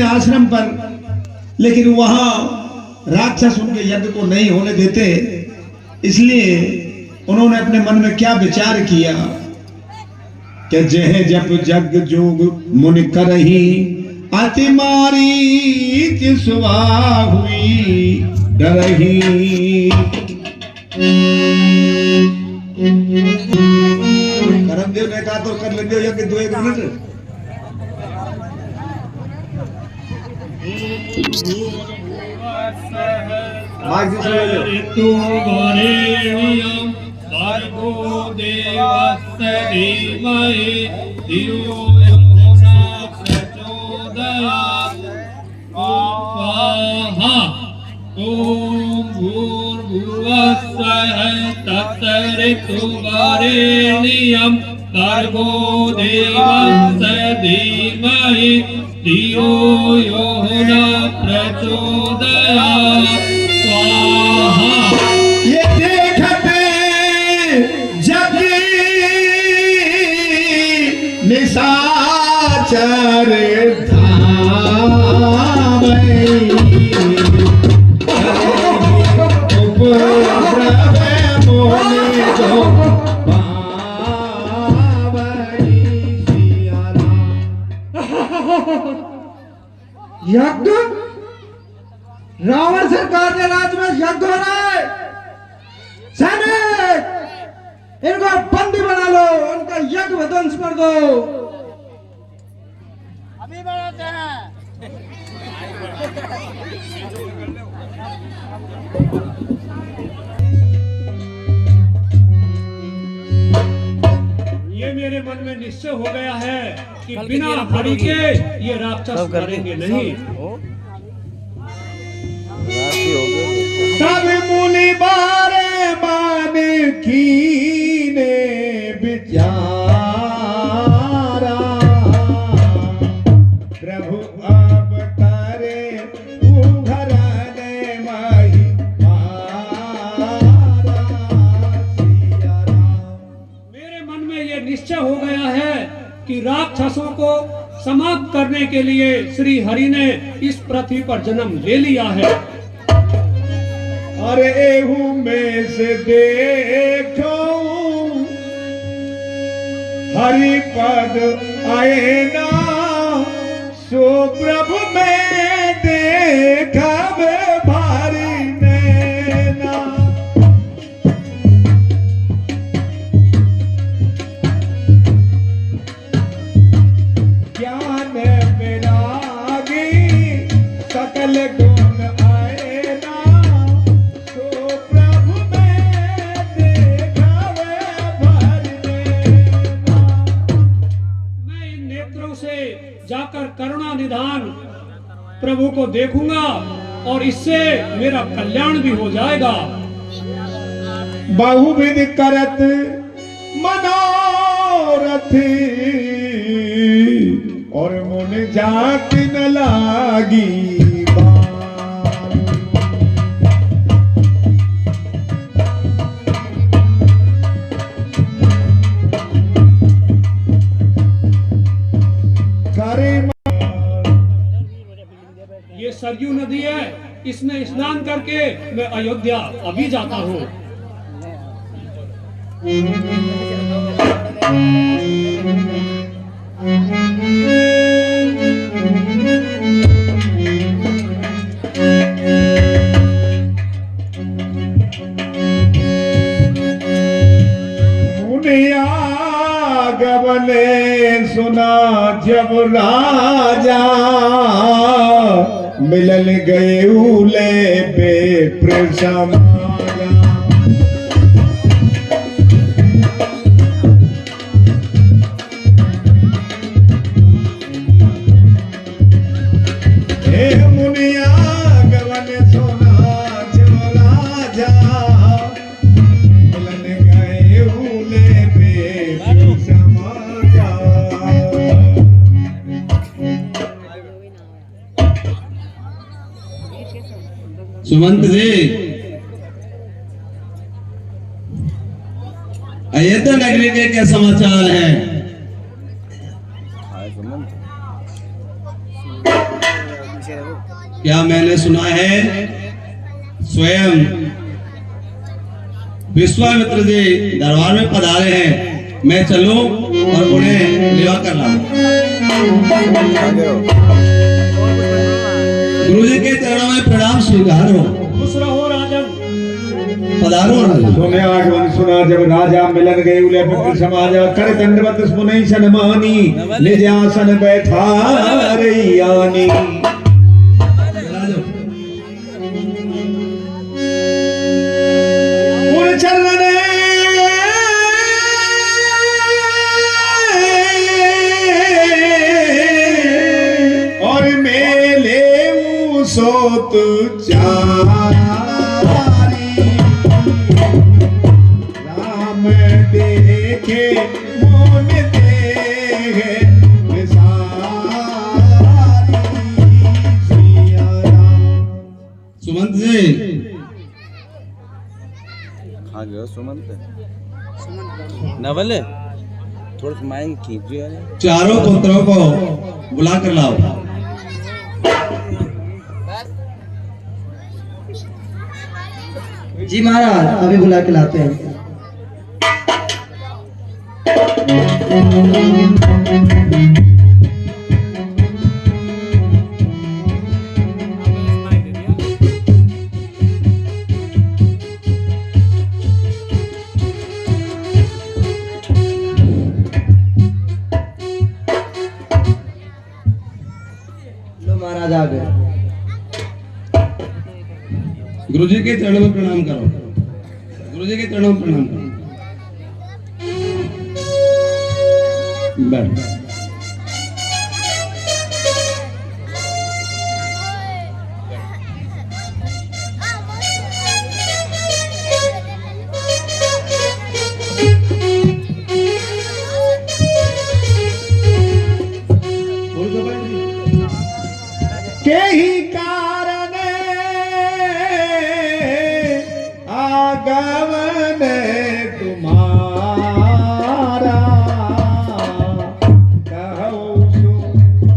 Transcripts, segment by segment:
अपने आश्रम पर, लेकिन वहां राक्षस उनके यज्ञ को नहीं होने देते। इसलिए उन्होंने अपने मन में क्या विचार किया कि जह जप जग जोग मुनि करही, अति मारी सुबह हुई डरही। करमदेव ने कहा तो कर लेंगे यज्ञ 2-1 मिनट। ऋतु वरेण्यं भर्गो देवस्य धीमहि धियो यो न प्रचोदयात्। स्वाहा। ॐ भूर्भुवः स्वः तत्सवितुर्वरेण्यं भर्गो देवस्य धीमहि धियो यो न प्रचोदयात्। स्वाहा। ये देखते जग निशाचर यज्ञ, रावण सरकार के राज में यज्ञ हो रहा है। सैनिक इनको बंदी बना लो, उनका यज्ञ ध्वंस कर दो। अभी बनाते हैं। ये मेरे मन में निश्चय हो गया है कि बिना हरि के ये राक्षस मरेंगे नहीं। तब मुनि बारे मान कीने विचारा, प्रभु अब करे उघरने मही मारा। मेरे मन में ये निश्चय हो गया है कि राक्षसों को समाप्त करने के लिए श्री हरि ने इस पृथ्वी पर जन्म ले लिया है। अरे एहू में से देखो हरि पद आए ना, सो प्रभु में देखा भारी नैना। ज्ञान विरागी सकल गुण आए ना, सो प्रभु में देखा भारी नैना। मैं इन नेत्रों से जाकर करुणा निधान प्रभु को देखूंगा और इससे मेरा कल्याण भी हो जाएगा। बहुविध करत मनोरथ, और मुन जात न लागी बात। करे ये सरयू नदी है, इसमें स्नान करके मैं अयोध्या अभी जाता हूँ। मुनिया गबने सुना जब राजा, मिलन गए उले पे प्रसमाया। हे मुनिया गवन सुना जब राजा, मिलन गए उले पे प्रसमाया। सुमंत जी, अयोध्या नगरी के क्या समाचार हैं? क्या मैंने सुना है स्वयं विश्वामित्र जी दरबार में पधारे हैं, मैं चलूं और उन्हें लेवा कर लाऊं। गुरु जी के चरणों में प्रणाम स्वीकार हो। खुश रहो राजन। पधारो राजन। सुने आगमन सुना जब राजा मिलन गए उले पुत्र समाज कर दंडवत सुनई सनमानी निज आसन बैठा रैयानी। उन चरण और मेले सोत चारी राम देखे मोन देखे विसारी सिया राम। सुमंत जी आ गयो सुमंत नवल थोड़ा सा माइक खींचो यार। चारों पुत्रों को बुला कर लाओ। जी महाराज, अभी बुला के लाते हैं। लो महाराज आ गए। गुरु जी के चरणों में प्रणाम करो। गुरु जी के चरणों में प्रणाम करो। बैठ। के ही कारण आगमन तुम्हारा कहो सो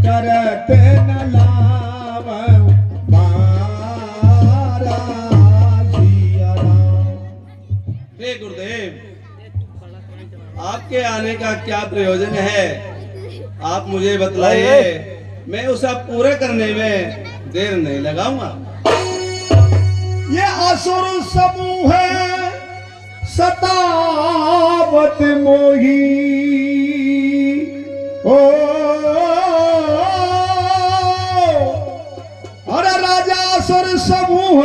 करत न लावं बारा सिया राम। हे गुरुदेव, आपके आने का क्या प्रयोजन है, आप मुझे बतलाइए। मैं उसे पूरा करने में देर नहीं लगाऊंगा। ये असुर समूह सतावत मोही ओ और राजा असुर समूह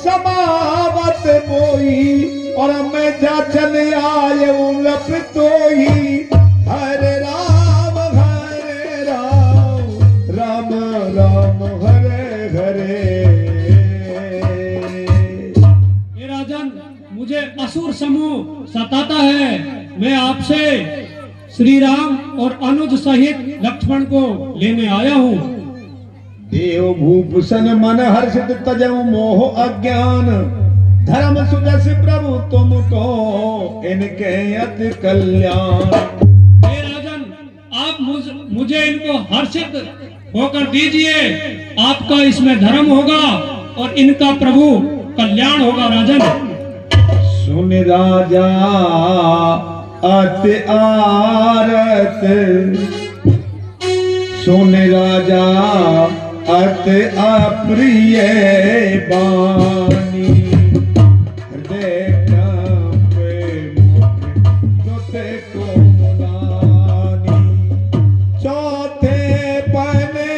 समावत मोही और मैं जाचन आय उलप तो ही हरे राम राम राम हरे हरे। हे राजन, मुझे असुर समूह सताता है। मैं आपसे श्री राम और अनुज सहित लक्ष्मण को लेने आया हूँ। देव भूप सन मन हर्षित तजऊ मोह अज्ञान धर्म सुजस प्रभु तुमको इनके अति कल्याण। हे राजन, आप मुझे इनको हर्षित होकर दीजिए। आपका इसमें धर्म होगा और इनका प्रभु कल्याण होगा। राजन सुन राजा अति आरत सुन राजा अति अप्रिय बानी हृदय कंपे मुख दुते को मुलानी चौथे पने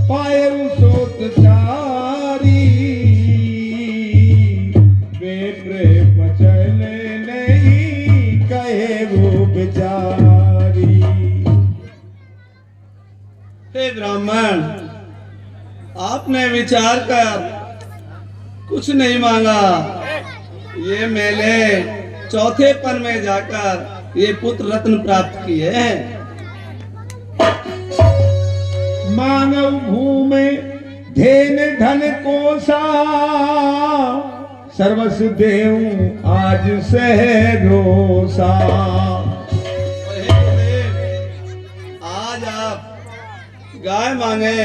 पाए सोत चारी वे प्रेम चले नहीं कहे वो बेचारी। हे ब्राह्मण, आपने विचार कर कुछ नहीं मांगा। ये मैंने चौथे पन में जाकर ये पुत्र रत्न प्राप्त किए हैं। मानव भूमि धेन धन कोसा सर्वस देव आज से रोसा। और हे गुरुदेव, आज आप गाय मांगे,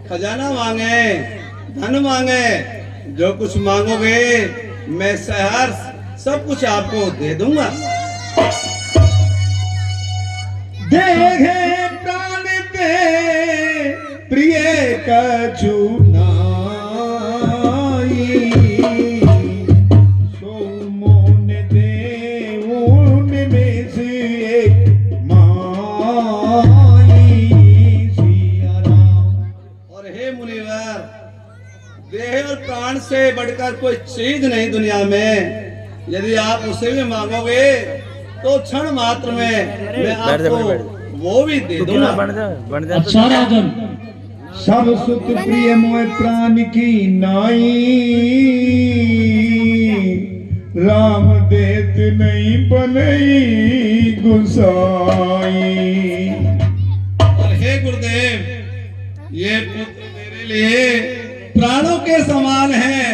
खजाना मांगे, धन मांगे, जो कुछ मांगोगे मैं सहर्ष सब कुछ आपको दे दूंगा। देहे प्राण ते प्रिय कछु नाई, सो मोन देउन में से एक माई। सिया राम। और हे मुनिवर, देह और प्राण से बढ़कर कोई चीज नहीं दुनिया में। यदि आप उसे भी मांगोगे तो क्षण मात्र में मैं आपको वो भी दे दूंगा। बन जा अच्छा राजन, सब सुत प्रिय मोय प्राण की नाई, राम देत नहीं बनई गुसाई। और हे गुरुदेव, ये पुत्र मेरे लिए प्राणों के समान है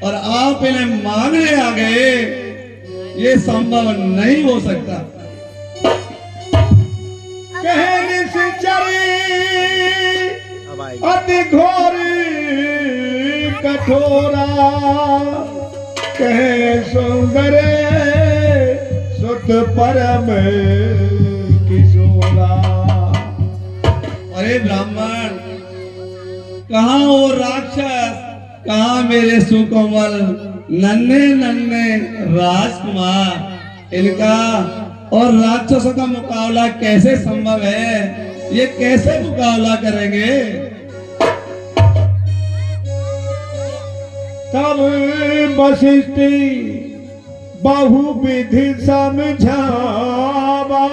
और आप इन्हें मांगने आ गए, ये संभव नहीं हो सकता। कहने से चरे अब आई अति घोर कठोरा, कहे सुंदर सुत परम किशोरा। अरे ब्राह्मण, कहाँ वो राक्षस, कहाँ मेरे सुकोमल नन्हे नन्हे राजकुमार। इनका और राक्षसों का मुकाबला कैसे संभव है? ये कैसे मुकाबला करेंगे? तब वशिष्ठ बहुविधि समझावा,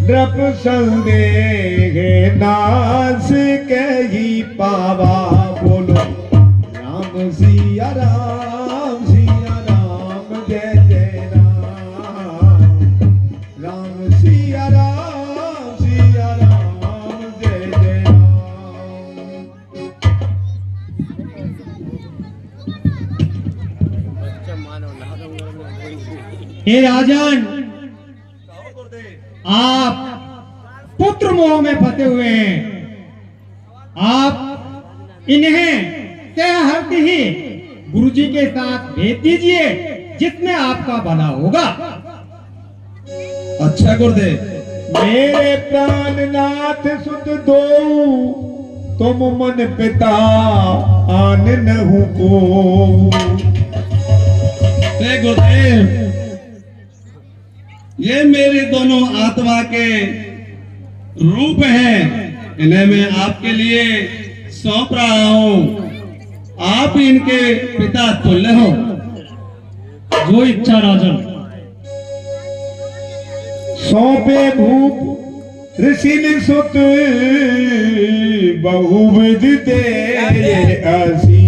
नृप संदेह नाश कही पावा। बोलो राम सिया राम, सिया राम जय जय राम। राम सिया राम, सिया राम जय जय राम। हे राजन, आप पुत्र मोह में फंसे हुए हैं। आप इन्हें हर ही गुरुजी के साथ भेज दीजिए, जिसमें आपका भला होगा। अच्छा गुरुदेव, मेरे प्राणनाथ सुत दो, तुम मन पिता आन नहु को। हे गुरुदेव, ये मेरे दोनों आत्मा के रूप हैं, इन्हें मैं आपके लिए सौंप रहा हूं। आप इनके पिता तुल्य हो। जो इच्छा राजन। सौंपे भूप ऋषि ने सुत, बहुविध दे असी।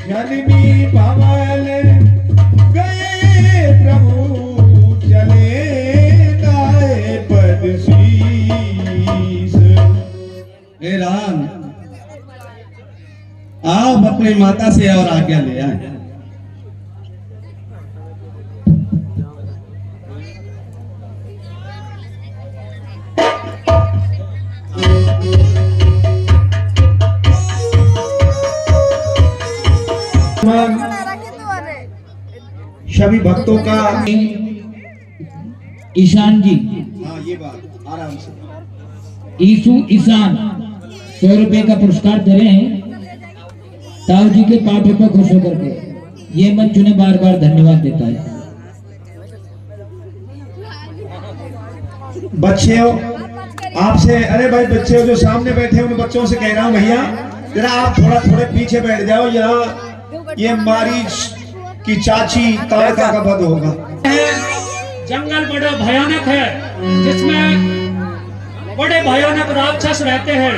जननी भवल गए प्रभु, चले गाए पद शीस। हे राम, आप अपनी माता से और आज्ञा ले आए। सभी भक्तों का ईशान जी, हाँ ये बात आराम से। ईसु ईशान 100 रुपए का पुरस्कार दे रहे हैं ताऊ जी के पाठ पर खुश होकर के। ये मंच उन्हें बार बार धन्यवाद देता है। बच्चों आपसे, अरे भाई बच्चे जो सामने बैठे उन बच्चों से कह रहा हूँ, भैया जरा आप थोड़े पीछे बैठ जाओ। यहाँ ये मारीच की चाची तारका का वध होगा। जंगल बड़ा भयानक है, जिसमें बड़े भयानक राक्षस रहते हैं।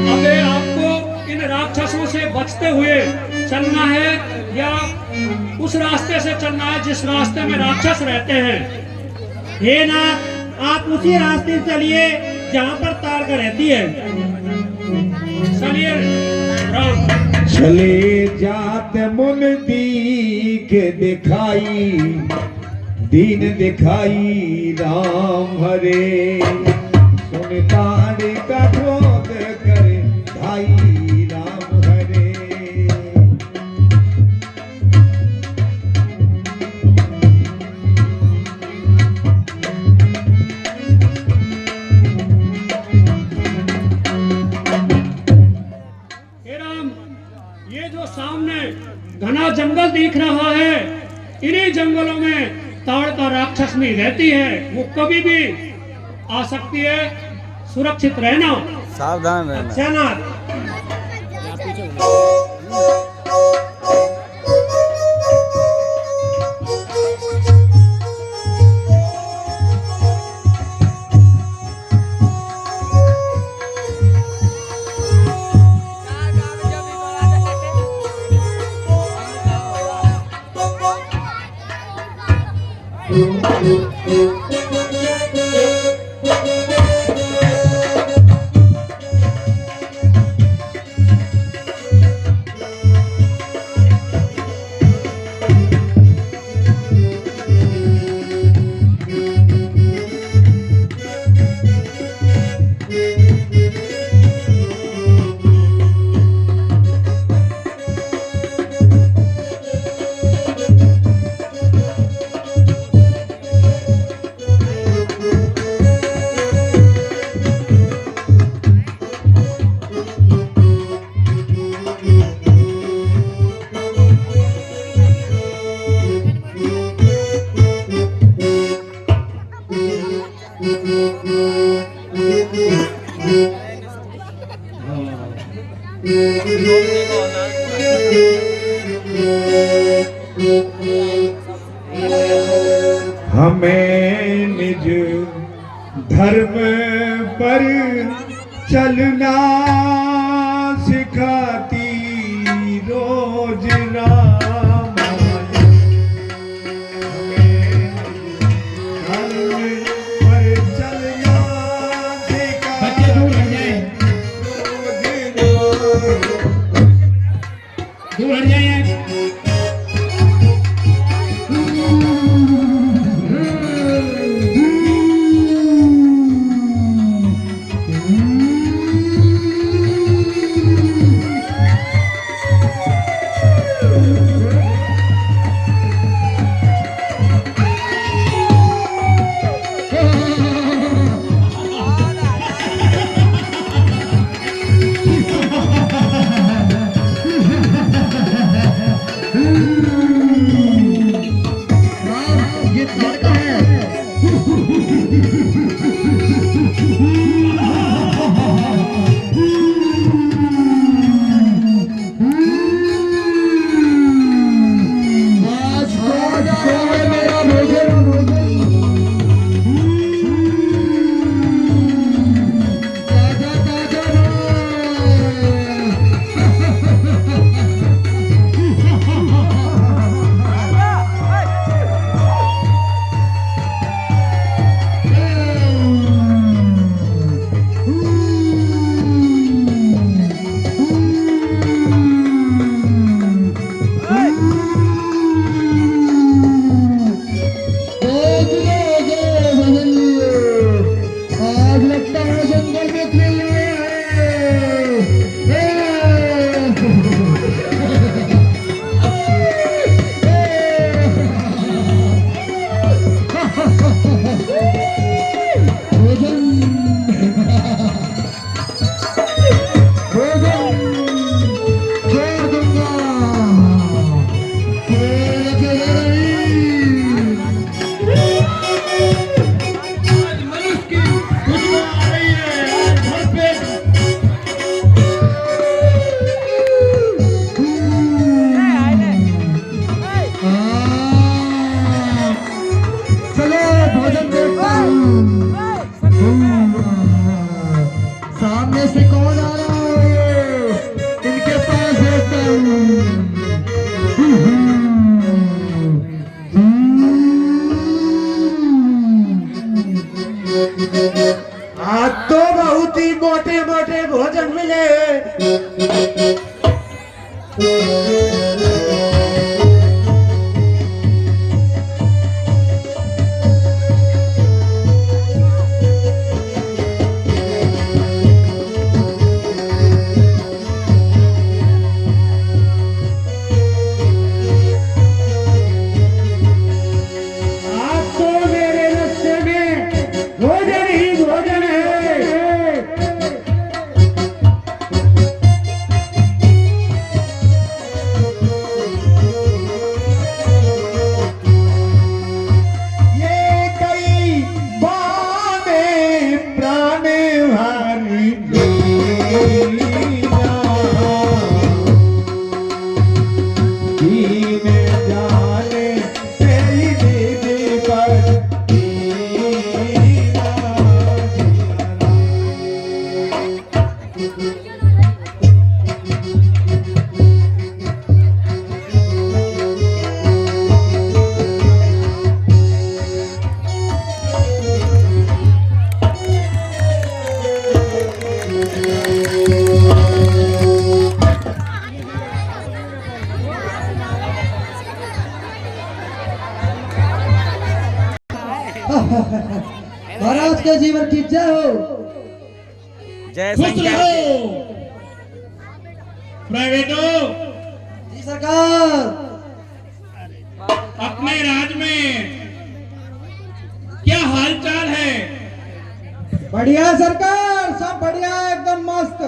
अबे आपको इन राक्षसों से बचते हुए चलना है या उस रास्ते से चलना है जिस रास्ते में राक्षस रहते हैं? हे नाथ, आप उसी रास्ते से चलिए जहाँ पर तारका रहती है। चलिए राम। चले जात मुन दीख दिखाई, दीन दिखाई राम हरे। सुनताड़ का क्रोध करे भाई राम हरे। हे राम, ये जो सामने घना जंगल दिख रहा है, इन्हीं जंगलों में ताड़ का राक्षस नहीं रहती है, वो कभी भी आ सकती है, सुरक्षित रहना। सावधान रहना। अच्छा ना हमें निज धर्म पर चलना सिखाती रोज रामायण। हमें धर्म पर चलना बच्चे दूर हट जाए, दूर हट जाए। सामने से कौन आ रहा है? इनके पास देखता आज तो बहुत ही मोटे मोटे भोजन मिले। महाराज के जीवन की जय हो। जय खुश संख्या रहो प्राइवेटो। जी सरकार। अपने राज में क्या हालचाल है? बढ़िया सरकार, सब बढ़िया, एकदम मस्त।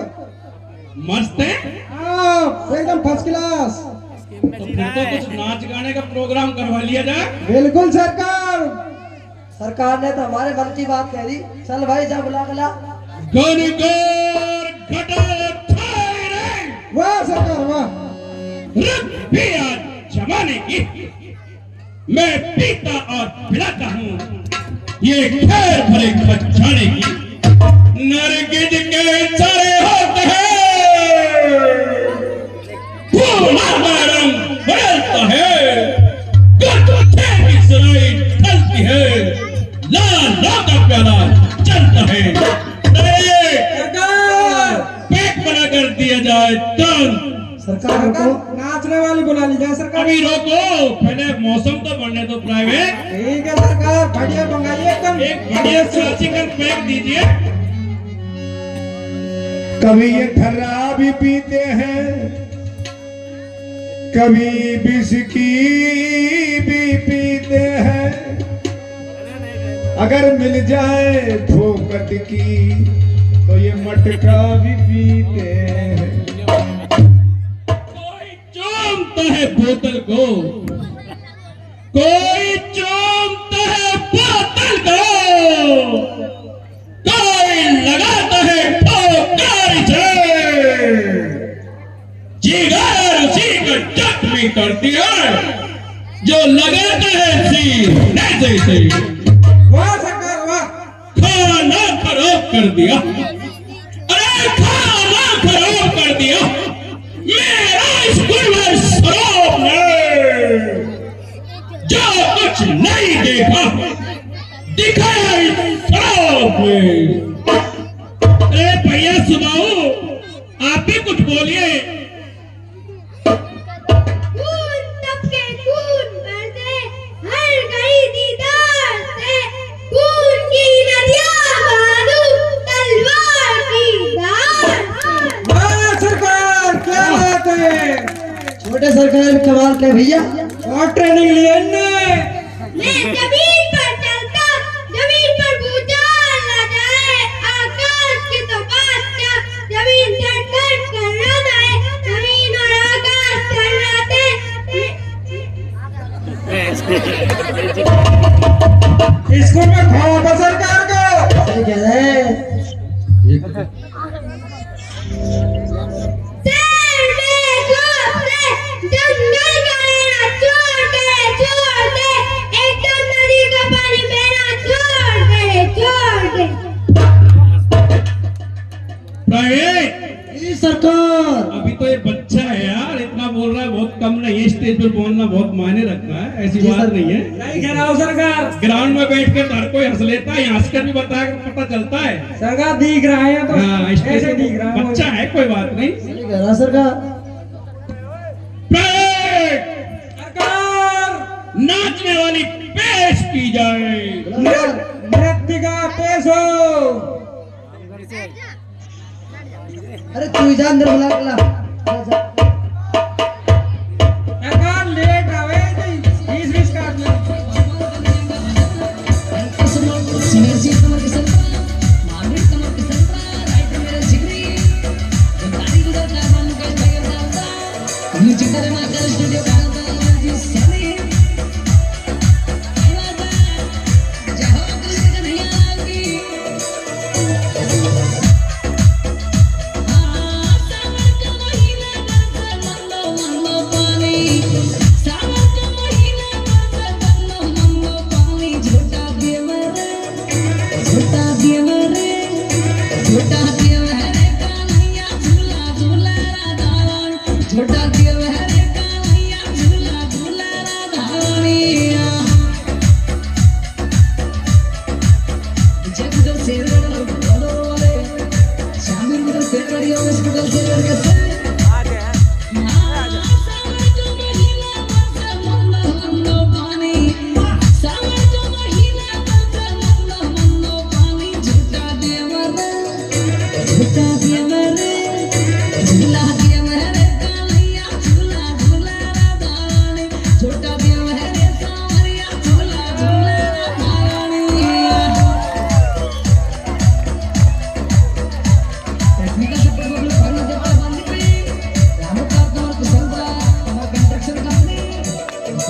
मस्त है। हाँ, एकदम फर्स्ट क्लास। तो फिर तो कुछ नाच गाने का प्रोग्राम करवा लिया जाए। बिल्कुल सरकार। सरकार ने तो हमारे मन की बात कह दी। चल भाई जा बुला गला। गणगौर घटोत्कच रे। वाह सरकार वाह। रुक भी आज जमाने की मैं पीता और पिलाता हूँ ये खैर भरे खजाने की। नरगिज के सारे होते हैं, फूलों का रंग बदलता है, कुत्ते की सुनाई ढलती है, लाल का प्याला चलता है। पैक बना कर दिया जाए तो सरकार को नाचने वाली बुला ली जाए सरकार। अभी रोको, पहले मौसम तो बढ़ने दो प्राइवेट। ठीक है सरकार, बढ़िया मंगाइए एकदम। एक बढ़िया सा चिकन पैक दीजिए। कभी ये ठर्रा भी पीते हैं, कभी बिस्की भी पीते हैं, अगर मिल जाए फोकट की तो ये मटका भी पीते हैं। कोई चूमता है बोतल को, कोई चूमता है बोतल को, कोई लगाता है ठोकर से। जिगर उसी का जख्मी करती है जो लगाता है सीने से। वाह सरकार वाह। खाना खराब कर दिया, अरे खाना खराब कर दिया मेरा स्कूल में शराब ने। जो कुछ नहीं देखा दिखाया इस शराब में। अरे भैया सुनाओ, आप भी कुछ बोलिए। खून सबके खून बरसे हर गई दीदार से, खून की नदियां बहादू तलवार की धार से। वाह सरकार, क्या बात है। छोटे सरकार भी कमाल के भैया। और ट्रेनिंग ली है इनने। मैं जमीन पर चलता, जमीन पर भूचाल न जाए, आकाश की तो बात क्या, जमीन धड़धड़ कर रहा है, जमीन और आकाश टकराते। स्कूल में खौफ है सरकार को। सही कह रहे हैं। शहर में खौफ से, जंगल का रहना छोड़ दे, एकदम नदी का पानी बहना छोड़ दे। प्राइवेट, जी सरकार। अभी तो ये बच्चा है यार, इतना बोल रहा है बहुत कम नहीं है। स्टेज पर बोलना बहुत मायने रखता है, ऐसी जी बात सर। नहीं है। नहीं कह रहा हूँ सरकार। ग्राउंड में बैठ कर हर कोई हंस लेता है, हंस कर भी बताया पता चलता है। सरकार दिख रहा है तो हाँ, स्टेज ऐसे पे दिख रहा है। बच्चा है, कोई बात नहीं। सही कह रहा सरकार। प्राइवेट, सरकार नाचने वाली पेश की जाए। नृत्य का पेश हो। अरे तू जा अंदर बुला गला। सरकार लेट आवे तो 20 काट ले। सावन का महीना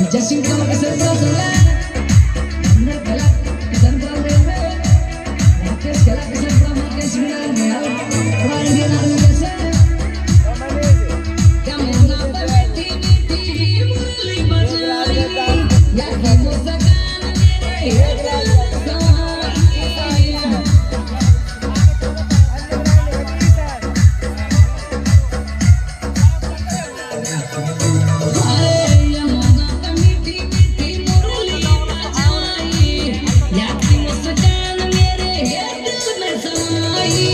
जसिंग कमर के सर पर चला अंदर गला सर पर में राकेश गला के सर पर राकेश बिना में और इंडियन आर्मी जैसे क्या मोना पर बैठी मीठी मुरली बजाई या की मुस्कान मेरे दिल में समाई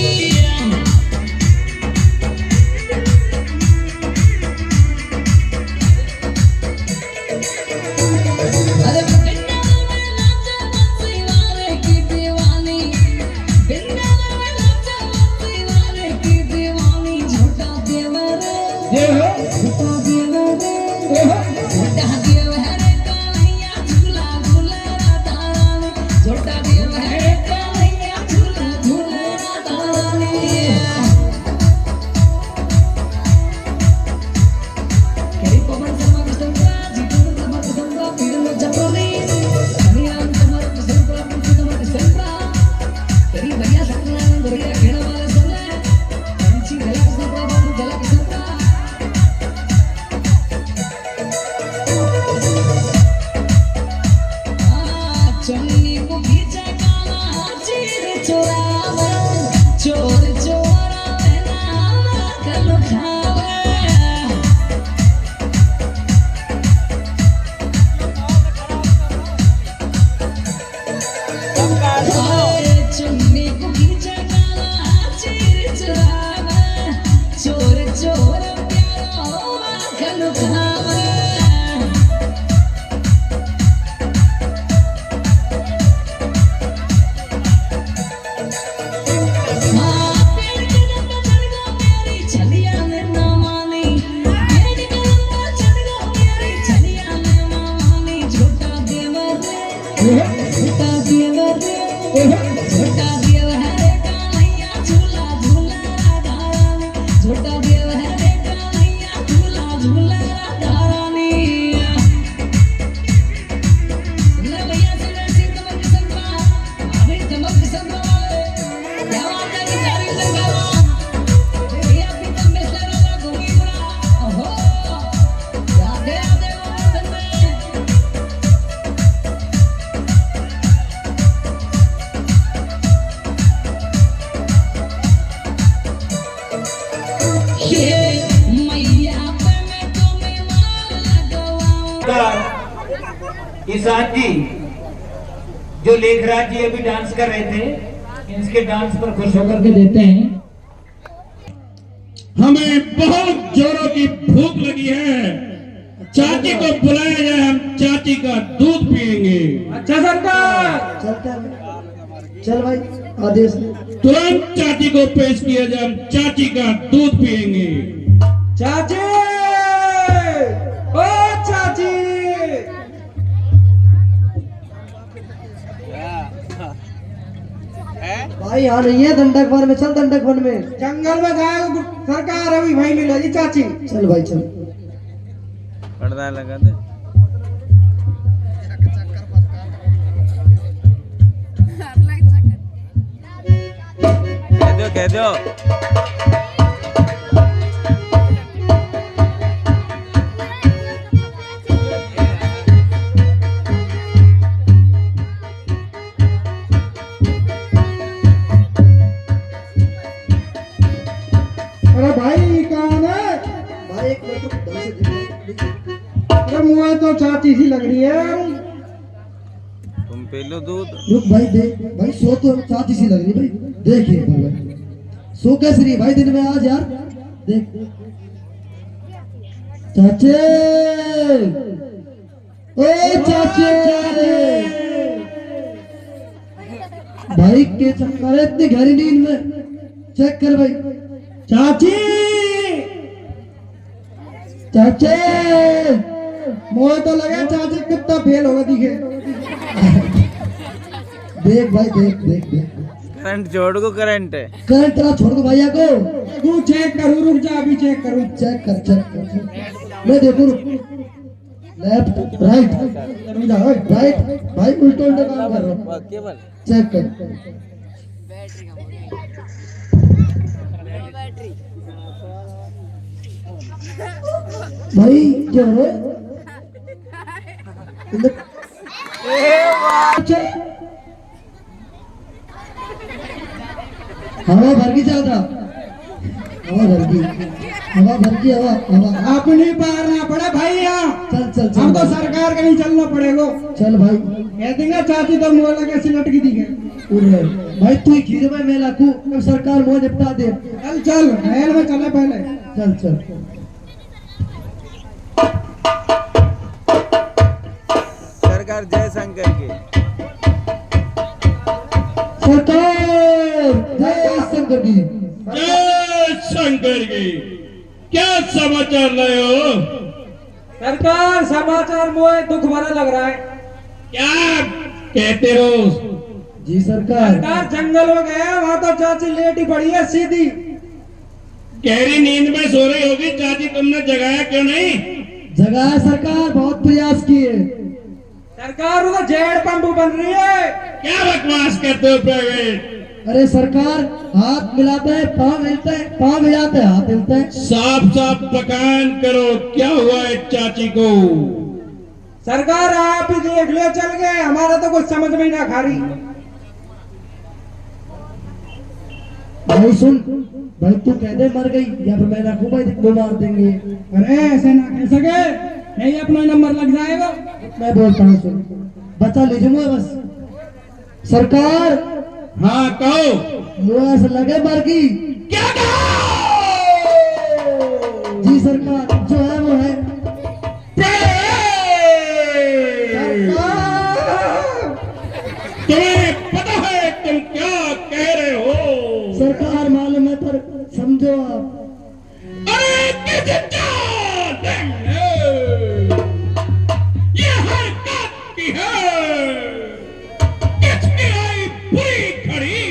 ईशान जी जो लेखराज जी अभी डांस कर रहे थे इनके डांस पर खुश होकर के देते हैं। हमें बहुत जोरों की भूख लगी है, चाची को बुलाया जाए, हम चाची का दूध पिएंगे। अच्छा सरकार चलते हैं चल भाई आदेश तुरंत चाची को पेश किया जाए, हम चाची का दूध पिएंगे। चाची ओ चाची भाई यहाँ नहीं है दंडक वन में, चल दंडक वन में। जंगल में जाए सरकार अभी भाई मिला जी चाची। चल भाई चल पर्दा लगा दे। कह दो अरे भाई कौन है? भाई एक मिनट रुक, ढंग से देख। अरे मुझे तो चाची सी लग रही है। तुम पी लो दूध। रुक भाई देख भाई, सो तो चाची सी लग रही भाई, देख एक बार भाई सो कैसे रही भाई दिन में आज यार, देख चाचे ओ चाचे भाई के चक्कर है इतनी गहरी नींद में, चेक कर भाई। चाची चाचे मुझे तो लगा चाची कितना फेल होगा दिखे। देख भाई देख देख देख करंट जोड़ को, करंट है। करंट तेरा छोड़ दो भैया को, तू चेक करूँ, रुक जा अभी चेक करूँ। चेक कर मैं देखू रुक। लेफ्ट राइट राइट भाई उल्टे उल्टे काम कर रहा हूँ केबल चेक कर भाई क्या हो रहा है हवा भर की ज्यादा हवा भर की हवा अपनी पारना पड़े भाई यहाँ चल चल चल हमको सरकार का नहीं चलना पड़ेगा चल भाई कह देंगे चाची तो मोला कैसी लटकी दी है उरे भाई तू खीर में मैं लाखू अब सरकार मुझे निपटा दे चल चल महल में चले पहले चल चल सरकार जय शंकर की सरकार जय शंकर की जय शंकर की। क्या समाचार लाए हो? सरकार समाचार मोए दुख भरा लग रहा है क्या कहते हो? जी सरकार सरकार जंगल में गया वहाँ तो चाची लेटी पड़ी है सीधी गहरी नींद में सो रही होगी चाची, तुमने जगाया क्यों नहीं? जगह सरकार बहुत प्रयास किए सरकार उधर जेड पंप बन रही है क्या बकवास करते हो प्राइवेट? अरे सरकार हाथ मिलाते हैं पाँव मिलते हैं पाँव मिलाते हैं हाथ मिलते हैं साफ साफ बयान करो, क्या हुआ है चाची को? सरकार आप ही देख ले चल गए हमारा तो कुछ समझ में ही ना खा रही भाई सुन भाई तू कह दे मर गई या फिर मैं रखू भाई वो मार देंगे अरे ऐसे ना कह सके नहीं अपना नंबर लग जाएगा मैं बोलता हूँ सुन बचा लीजिए मुझे बस सरकार हाँ कहो। मुझे ऐसा लगे मर गई क्या कहा? जी सरकार जो है वो है तुम्हें पता है तुम क्या कह रहे हो? सरकार मालूम है पर समझो आप अरे किसी चाल ये हरकत की है, किसकी आई बुरी घड़ी,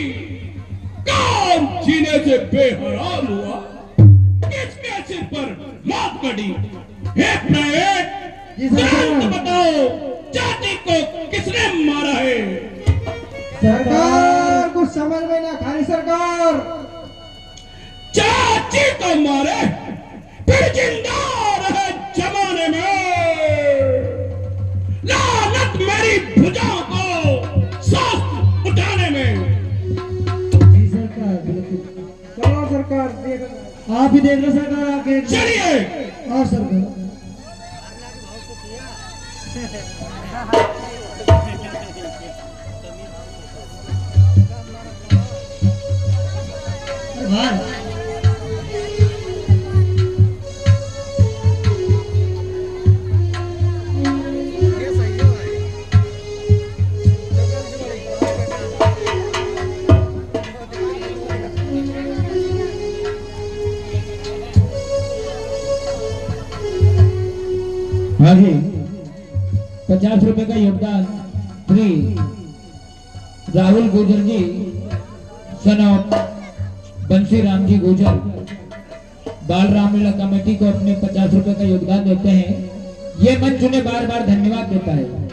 काम जीने से बेहराम हुआ, किसके सिर पर मौत कटी? हे प्राइवेट जी सरकार। तुरंत बताओ चाची को किसने मारा है? सरकार कुछ समझ में ना खा रही सरकार चाची को मारे फिर जिंदा रहे जमाने में, लानत मेरी भुजाओं को सांस उठाने में। जी सरकार बिल्कुल चलो सरकार देख आप ही देख लो सरकार आके चलिए और सरकार भाई हाँ जी 50 रुपए का योगदान श्री राहुल गुर्जर जी सन ऑफ बंसी राम जी गुर्जर बाल रामलीला कमेटी को अपने 50 रुपए का योगदान देते हैं। ये मंच उन्हें बार बार धन्यवाद देता है।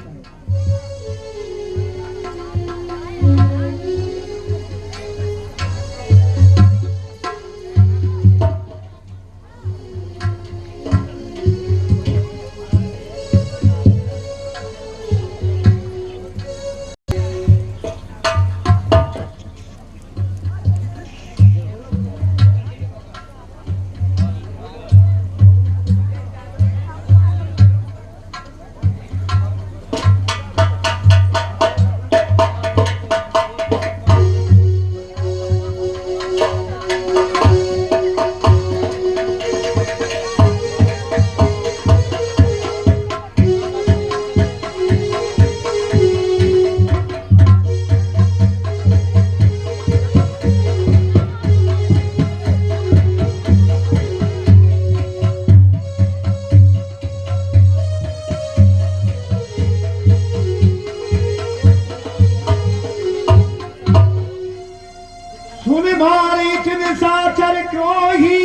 सुन भारी चिन साचर क्रोही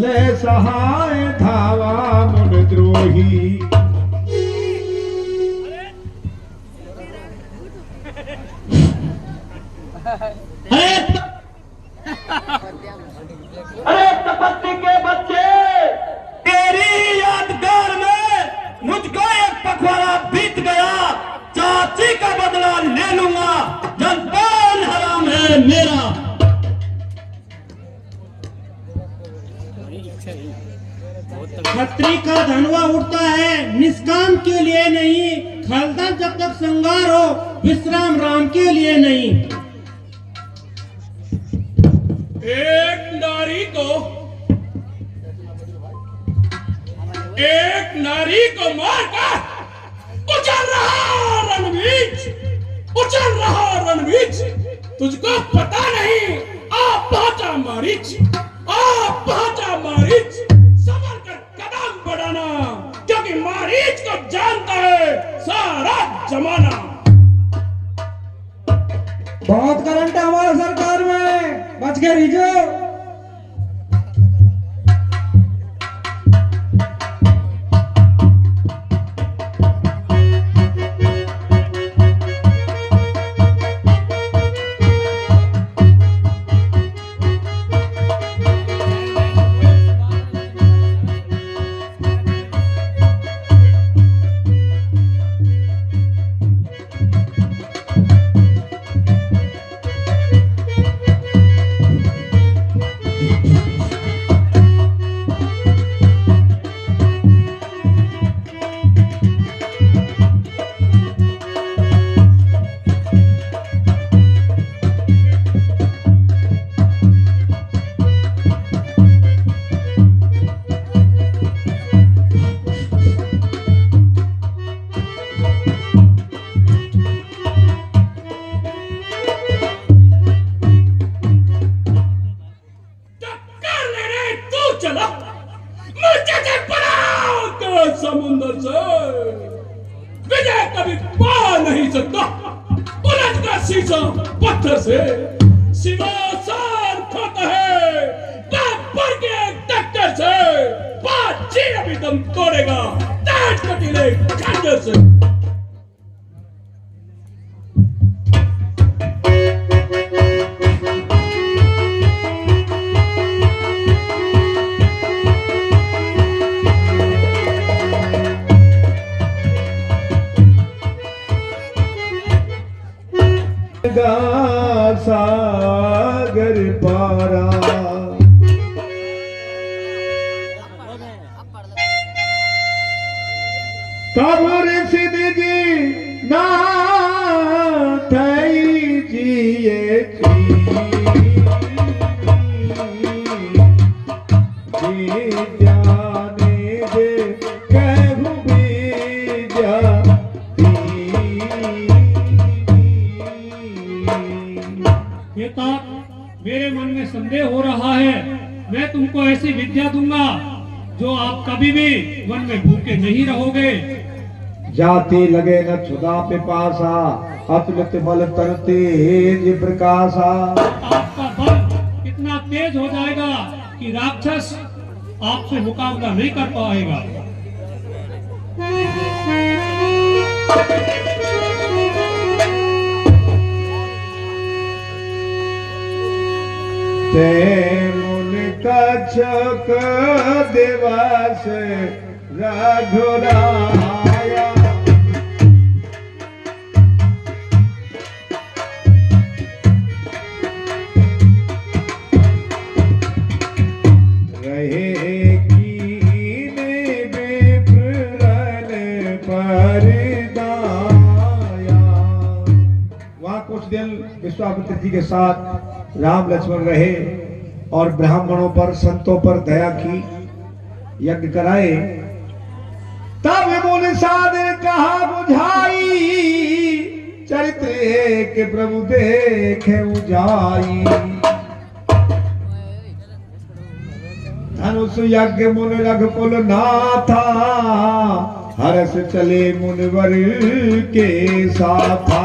ले सहाय धावा मुन द्रोही जान ले लूंगा, जलपान हराम है मेरा। खत्री का धनवा उठता है निष्काम के लिए नहीं, खालदान जब तक श्रृंगार हो विश्राम राम के लिए नहीं। एक नारी को मारकर उछल रहा रणवीर, उछल रहा रणवीर। तुझको पता नहीं आप पहुंचा मारीच, आप पहुंचा मारीच। संभल कर कदम बढ़ाना, क्योंकि मारीच को जानता है सारा जमाना। बहुत करंट है हमारा सरकार में, बच के रहिजो। समुद्र से विजय कभी पा नहीं सकता, उलझ का शीशा पत्थर से सिवासान खोता है पर के टक्कर से। बाजी अभी दम तोड़ेगा तेज कटीले खंजर से। सागर पारा तब सिद्ध जी ना थई जिए जी जाने दे कहूँ भी जाती। पिता, मेरे मन में संदेह हो रहा है। मैं तुमको ऐसी विद्या दूंगा जो आप कभी भी वन में भूखे नहीं रहोगे। जाति लगे न क्षुधा पिपासा, अतुलित बल तर तेज प्रकाशा। आपका बल इतना तेज हो जाएगा कि राक्षस आपसे मुकाबला नहीं कर पाएगा। ते मुन कछक दिवस रघुराया, रहे कीन विप्रन परदाया। वहाँ कुछ दिन विश्वामित्र जी के साथ राम लक्ष्मण रहे और ब्राह्मणों पर संतों पर दया की, यज्ञ कराए। तब मुन साधन कहा बुझाई, चरित्र के प्रभु देखे उजाई। धनुष यज्ञ मुन रघुकुल नाथा, हरस चले मुनिवर के साथा।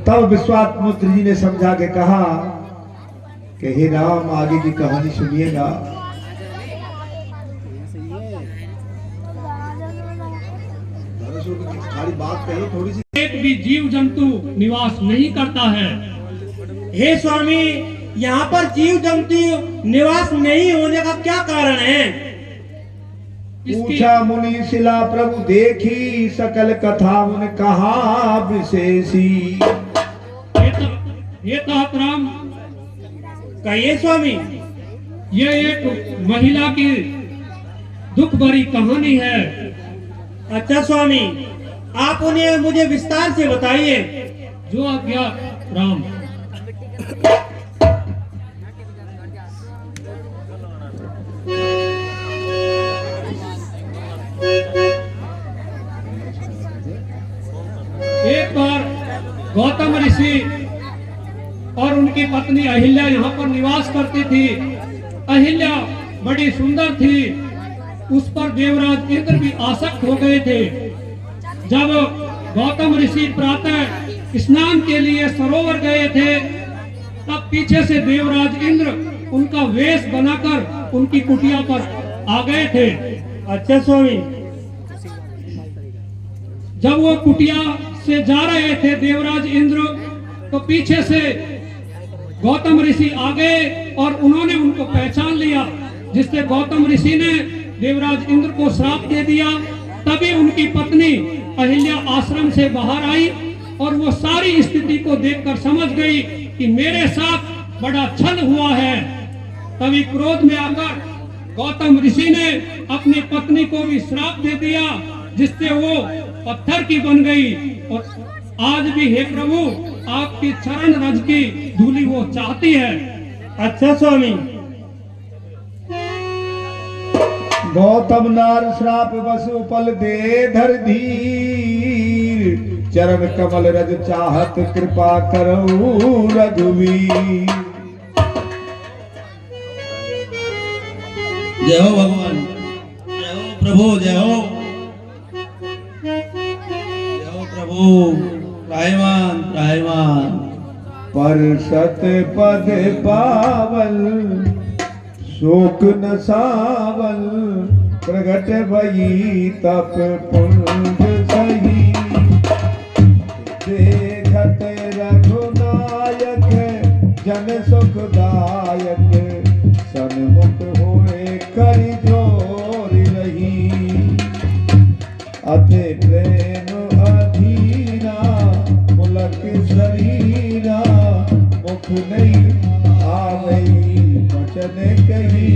तब विश्वामित्र जी ने समझा के कहा कि हे राम, आगे की कहानी सुनिएगा। सारी बात कही थोड़ी सी। एक भी जीव जंतु निवास नहीं करता है। हे स्वामी, यहाँ पर जीव जंतु निवास नहीं होने का क्या कारण है? पूछा मुनि शिला प्रभु देखी सकल कथा उन कहा विशेषी। ये तो राम कहिए स्वामी। ये एक महिला की दुख भरी कहानी है। अच्छा स्वामी, आप उन्हें मुझे विस्तार से बताइए। जो आज्ञा राम। एक बार गौतम ऋषि और उनकी पत्नी अहिल्या यहाँ पर निवास करती थी। अहिल्या बड़ी सुंदर थी, उस पर देवराज इंद्र भी आसक्त हो गए थे। जब गौतम ऋषि प्रातः स्नान के लिए सरोवर गए थे, तब पीछे से देवराज इंद्र उनका वेश बनाकर उनकी कुटिया पर आ गए थे। अच्छा स्वामी। जब वो कुटिया से जा रहे थे देवराज इंद्र, तो पीछे से गौतम ऋषि आ गए और उन्होंने उनको पहचान लिया, जिससे गौतम ऋषि ने देवराज इंद्र को श्राप दे दिया। तभी उनकी पत्नी अहिल्या आश्रम से बाहर आई और वो सारी स्थिति को देखकर समझ गई कि मेरे साथ बड़ा छल हुआ है। तभी क्रोध में आकर गौतम ऋषि ने अपनी पत्नी को भी श्राप दे दिया, जिससे वो पत्थर की बन गई। और आज भी हे प्रभु, आपकी चरण रज की धूलि वो चाहती है। अच्छा स्वामी। गौतम नार श्राप वसु पल दे धर धीर, चरण कमल रज चाहत कृपा करो रघुवीर। जय हो भगवान, जय हो प्रभु, जय हो प्रभु। त्राहिमाम त्राहिमाम। पर सत पद पावल शोक न सावल, प्रगट भई तप पुंज सही। देखत रघुनायक जन सुखदायक, सन्मुख होए करि जोर रही। अति प्रेम अधीरा मुलक शरीरा, मुख नहीं आवई वचन कही।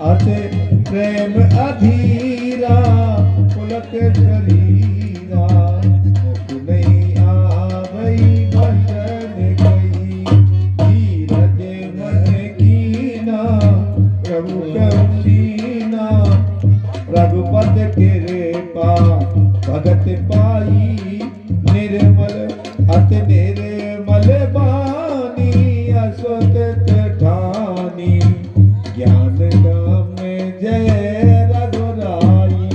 अति प्रेम अधीरा मुलक शरीरा, मुख नहीं आवई वचन कही। धीरज मन कीना प्रभु कौशीना, रघुपत कृपा भगत पाई। निर्मल अति निर्मल बानी, असत ठानी। ज्ञान नाम जय रघुराई।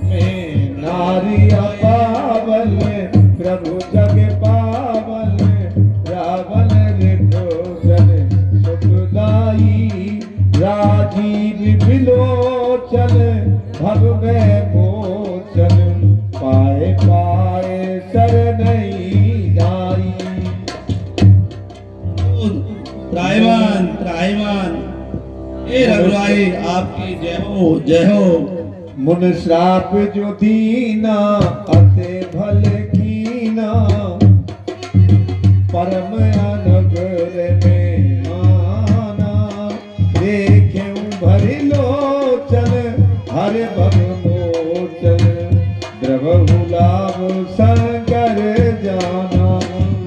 मैं नारी पावल प्रभु जग पावल, रावण रिपोजन सुखदाई। राजीव बिलोचन भव में मोचन, पाए पाए शरणई जाई। त्राहिमाम त्राहिमाम। ए रघुराई आपकी जय हो, जय हो। मुन श्राप जो दीना अते भल कीना, परम अनगर में माना। देखें भरि लोचन हर भव मोचन, द्रवहु लाभ संकर जाना।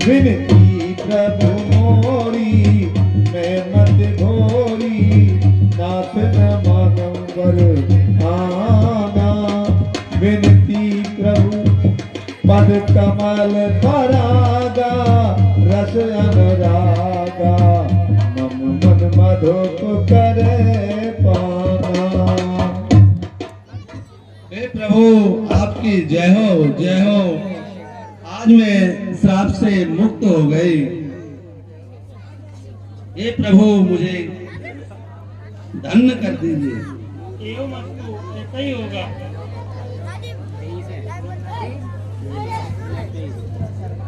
विनती प्रभु मोरी मैं मत भोरी, नाथ न मानव वर आना। विनती प्रभु पद कमल परागा, रस अनुरागा। मम मन मधुप करे पाना। हे प्रभु आपकी जय हो, जय हो। आज मैं श्राप से मुक्त हो गई। हे प्रभु मुझे धन्य कर दीजिए। एवं अस्तु, ऐसा ही होगा।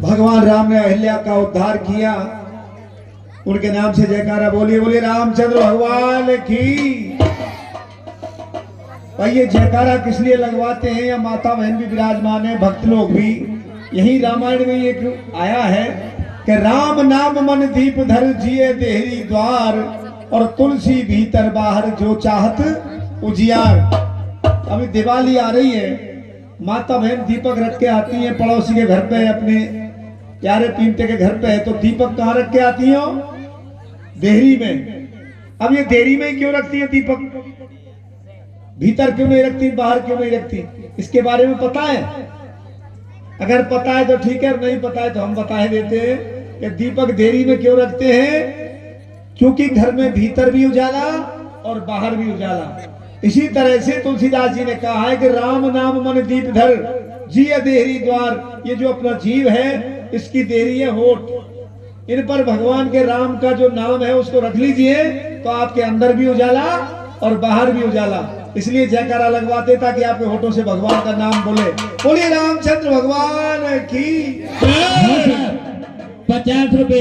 भगवान राम ने अहिल्या का उद्धार किया। उनके नाम से जयकारा बोलिए, बोलिए रामचंद्र भगवान की। भाई ये जयकारा किस लिए लगवाते हैं, या माता बहन भी विराजमान है, भक्त लोग भी, यही रामायण में एक आया है कि राम नाम मन दीप धर जिए देहरी द्वार, और तुलसी भीतर बाहर जो चाहत उजियार। अभी दिवाली आ रही है, माता बहन दीपक रख के आती हैं पड़ोसी के घर पे, अपने प्यारे पीमते के घर पे, तो दीपक कहाँ रख के आती हो? देहरी में। अब ये देहरी में क्यों रखती है दीपक, भीतर क्यों नहीं रखती, बाहर क्यों नहीं रखती? इसके बारे में पता है? अगर पता है तो ठीक है, नहीं पता है तो हम बता देते हैं कि दीपक देहरी में क्यों रखते हैं। क्योंकि घर में भीतर भी उजाला और बाहर भी उजाला। इसी तरह से तुलसीदास जी ने कहा है कि राम नाम मन दीप धर जिए देहरी द्वार। ये जो अपना जीव है, इसकी देहरी है होठ, इन पर भगवान के राम का जो नाम है उसको रख लीजिए, तो आपके अंदर भी उजाला और बाहर भी उजाला। इसलिए जयकारा लगवाते ताकि आपके होठों से भगवान का नाम बोले। बोलिए रामचंद्र भगवान की। 50 रुपए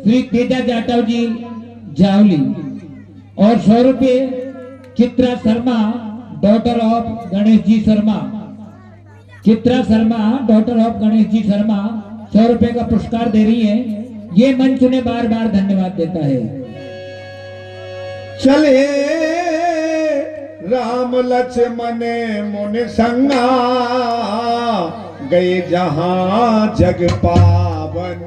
श्री केदार जाटव जी जावली, और 100 रुपए Chitra Sharma daughter of Ganesh ji Sharma. Chitra Sharma daughter of Ganesh ji Sharma 100 रुपए का पुरस्कार दे रही है। ये मंच उन्हें बार बार धन्यवाद देता है। चले राम लक्ष्मण मुनि संगा, गए जहां जग पावन।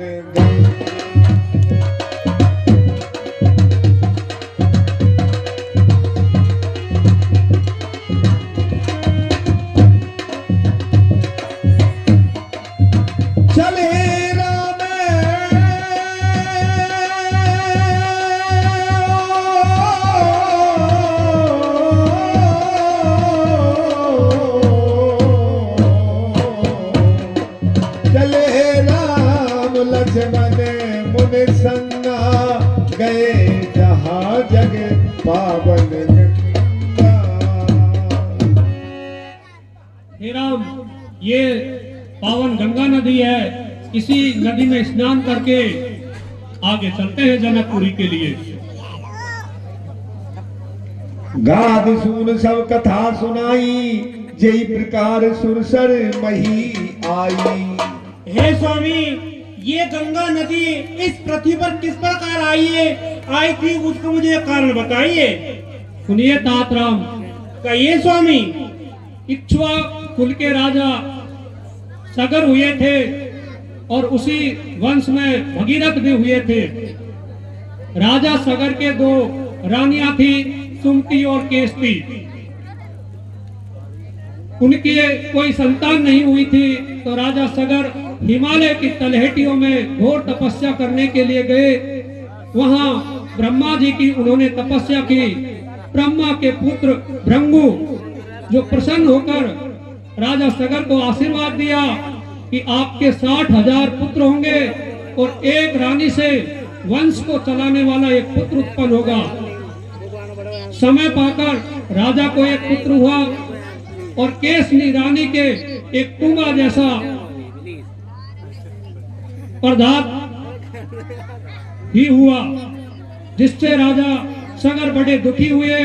चले राम लक्ष्मण मुनि संगा, गए जहां जग पावन। हे राम, ये पावन गंगा नदी है, इसी नदी में स्नान करके आगे चलते हैं जनकपुरी के लिए। गाद सून सब कथा सुनाई, जय प्रकार सुरसर मही आई। हे स्वामी, ये गंगा नदी इस पृथ्वी पर किस प्रकार आई थी, उसको मुझे कारण बताइए। सुनिए तात राम। कहिए स्वामी। इक्ष्वाकु कुल के राजा सगर हुए थे, और उसी वंश में भगीरथ भी हुए थे। राजा सगर के 2 रानियां थी, सुमति और केसती। उनकी कोई संतान नहीं हुई थी, तो राजा सगर हिमालय की तलहटियों में घोर तपस्या करने के लिए गए। वहां ब्रह्मा जी की उन्होंने तपस्या की। ब्रह्मा के पुत्र भृंगु जो प्रसन्न होकर राजा सगर को आशीर्वाद दिया कि आपके 60,000 पुत्र होंगे और एक रानी से वंश को चलाने वाला एक पुत्र उत्पन्न होगा। समय पाकर राजा को एक पुत्र हुआ, और केसनी रानी के एक टूंगा जैसा पदार्थ ही हुआ, जिससे राजा सगर बड़े दुखी हुए,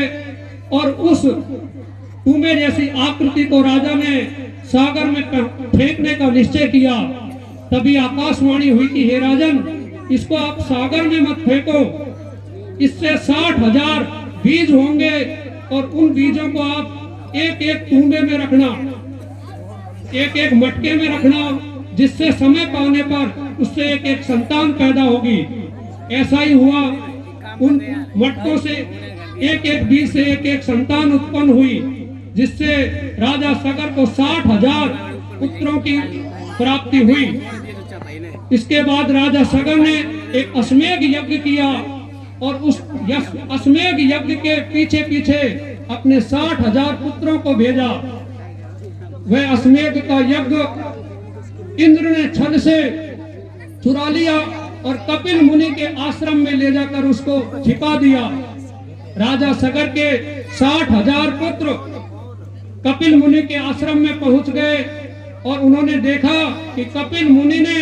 और उस टूमे जैसी आकृति को राजा ने सागर में फेंकने का निश्चय किया। तभी आकाशवाणी हुई कि हे राजन, इसको आप सागर में मत फेंको, इससे 60,000 बीज होंगे, और उन बीजों को आप एक एक टूंबे में रखना, एक एक मटके में रखना, जिससे समय पाने पर उससे एक एक संतान पैदा होगी। ऐसा ही हुआ, उन मटकों से एक एक बीज से एक एक संतान उत्पन्न हुई, जिससे राजा सगर को 60,000 पुत्रों की प्राप्ति हुई। इसके बाद राजा सगर ने एक अश्वमेध यज्ञ किया, और उस अश्वमेध यज्ञ के पीछे पीछे अपने 60,000 पुत्रों को भेजा। वह अश्वमेध का यज्ञ इंद्र ने छल से चुरा लिया और कपिल मुनि के आश्रम में ले जाकर उसको छिपा दिया। राजा सगर के 60,000 पुत्र कपिल मुनि के आश्रम में पहुंच गए, और उन्होंने देखा कि कपिल मुनि ने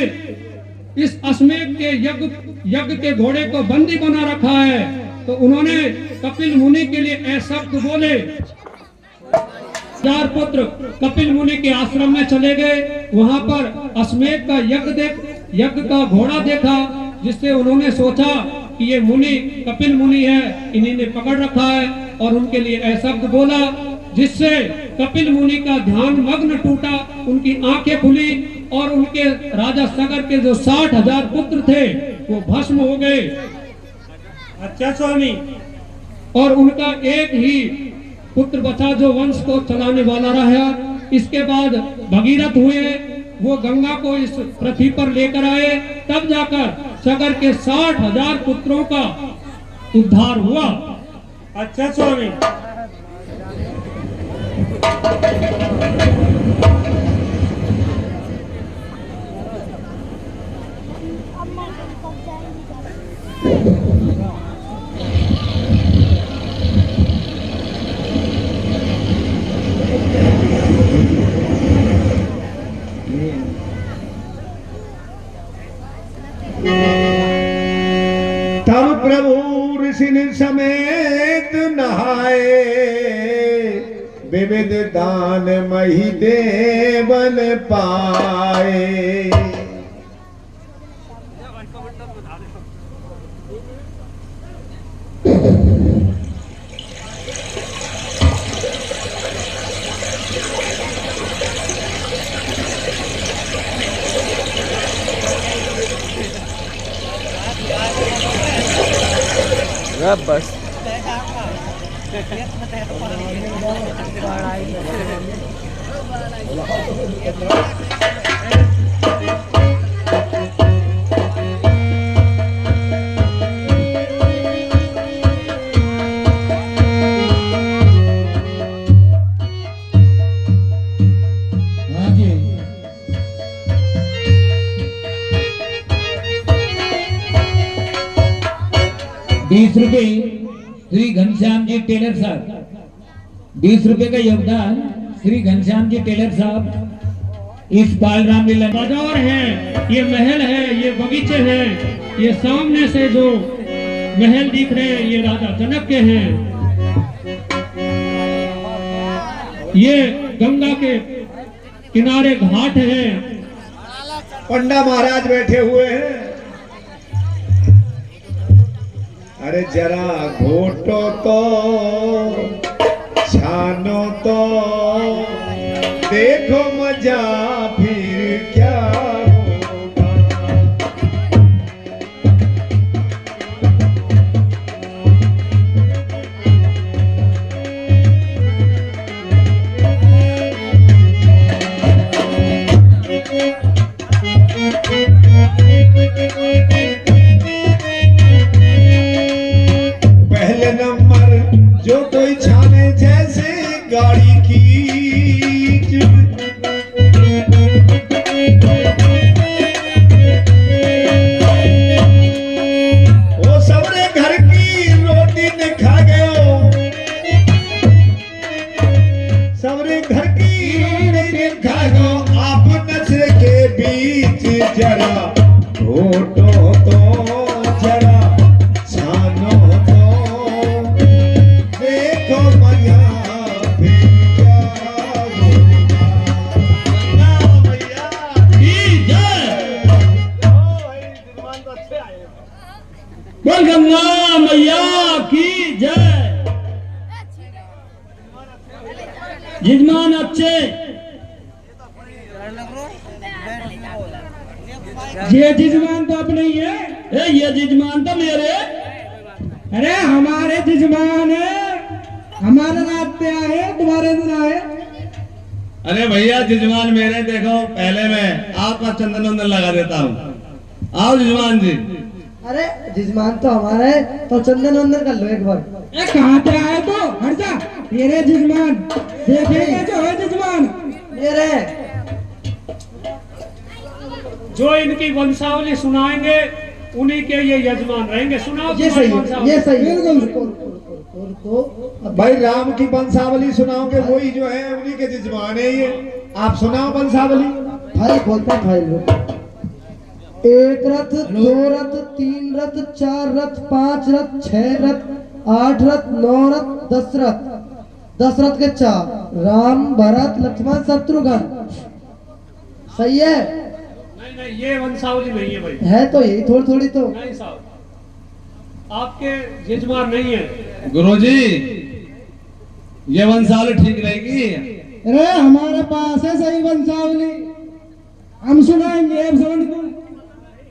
इस अश्वमेध के यज्ञ के घोड़े को बंदी बना रखा है। तो उन्होंने कपिल मुनि के लिए ऐसा शब्द बोले, चार पुत्र कपिल मुनि के आश्रम में चले गए। वहां पर अश्वमेध का यज्ञ का घोड़ा देखा, जिससे उन्होंने सोचा कि ये मुनि कपिल मुनि है, इन्हीं ने पकड़ रखा है, और उनके लिए ऐसा शब्द बोला जिससे कपिल मुनि का ध्यान मग्न टूटा, उनकी आंखें खुली और उनके राजा सगर के जो 60,000 पुत्र थे वो भस्म हो गए। अच्छा स्वामी। और उनका एक ही पुत्र बचा जो वंश को चलाने वाला रहा। इसके बाद भगीरथ हुए, वो गंगा को इस पृथ्वी पर लेकर आए, तब जाकर सगर के 60,000 पुत्रों का उद्धार हुआ। अच्छा स्वामी। तब प्रभु ऋषि समेत नहाए, विविध दान मही देवन पाए। रब बस आगे 20 रुपए श्री घनश्याम जी टेलर साहब, 20 रुपए का योगदान श्री घनश्याम जी टेलर साहब इस बाल रामलीला। बाजार है, ये महल है, ये बगीचे हैं, ये सामने से जो महल दिख रहे हैं ये राजा जनक के हैं। ये गंगा के किनारे घाट है। पंडा महाराज बैठे हुए हैं। अरे जरा घोटो तो छानो तो देखो मजा फिर क्या होगा। पहले नंबर जो कोई छाने जैसे गाड़ी की, वो सबरे घर की रोटी ने खा गयो, सबरे घर की रोटी ने खा गयो। आप नशे के बीच जरा घोटो तो जरा छानो तो देखो मजा फिर क्या होगा। भैया बोल गंगा मैया की जय। यजमान अच्छे, ये यजमान तो अपने ही है। ये यजमान तो मेरे, अरे हमारे जजमान है, हमारे रात पे आए, तुम्हारे दिन आए। अरे भैया जजमान मेरे, देखो पहले मैं आपका चंदन वंदन लगा देता हूँ। आओ जजमान जी। अरे जजमान तो हमारा है, तो चंदन वंदन कर लो एक बार। ए कहाँ पे आए तो हट जा। तेरे जजमान देखेंगे जो है जजमान ये रहे। जो इनकी वंशावली सुनाएंगे उन्हीं के ये यजमान रहेंगे। सुनाओ ये सही तुम्हारी है, वंशावली। ये सही है। तो भाई राम की वंशावली सुनाओगे, वही जो है उन्हीं के जजमान है ये। आप सुनाओ वंशावली। फाइल खोलता है, फाइल। 1 रथ, 2 रथ, 3 रथ, 4 रथ, 5 रथ, 6 रथ, 8 रथ, 9 रथ, 10 रथ। दशरथ के 4, राम भरत लक्ष्मण शत्रुघ्न। सही है? नहीं नहीं, ये वंशावली नहीं है भाई। है तो यही थोड़ी थोड़ी तो। नहीं साहब, आपके जजमान नहीं है। गुरुजी, ये वंशावली ठीक रहेगी? अरे हमारे पास है सही वंशावली, हम सुनाएंगे अब समझ को।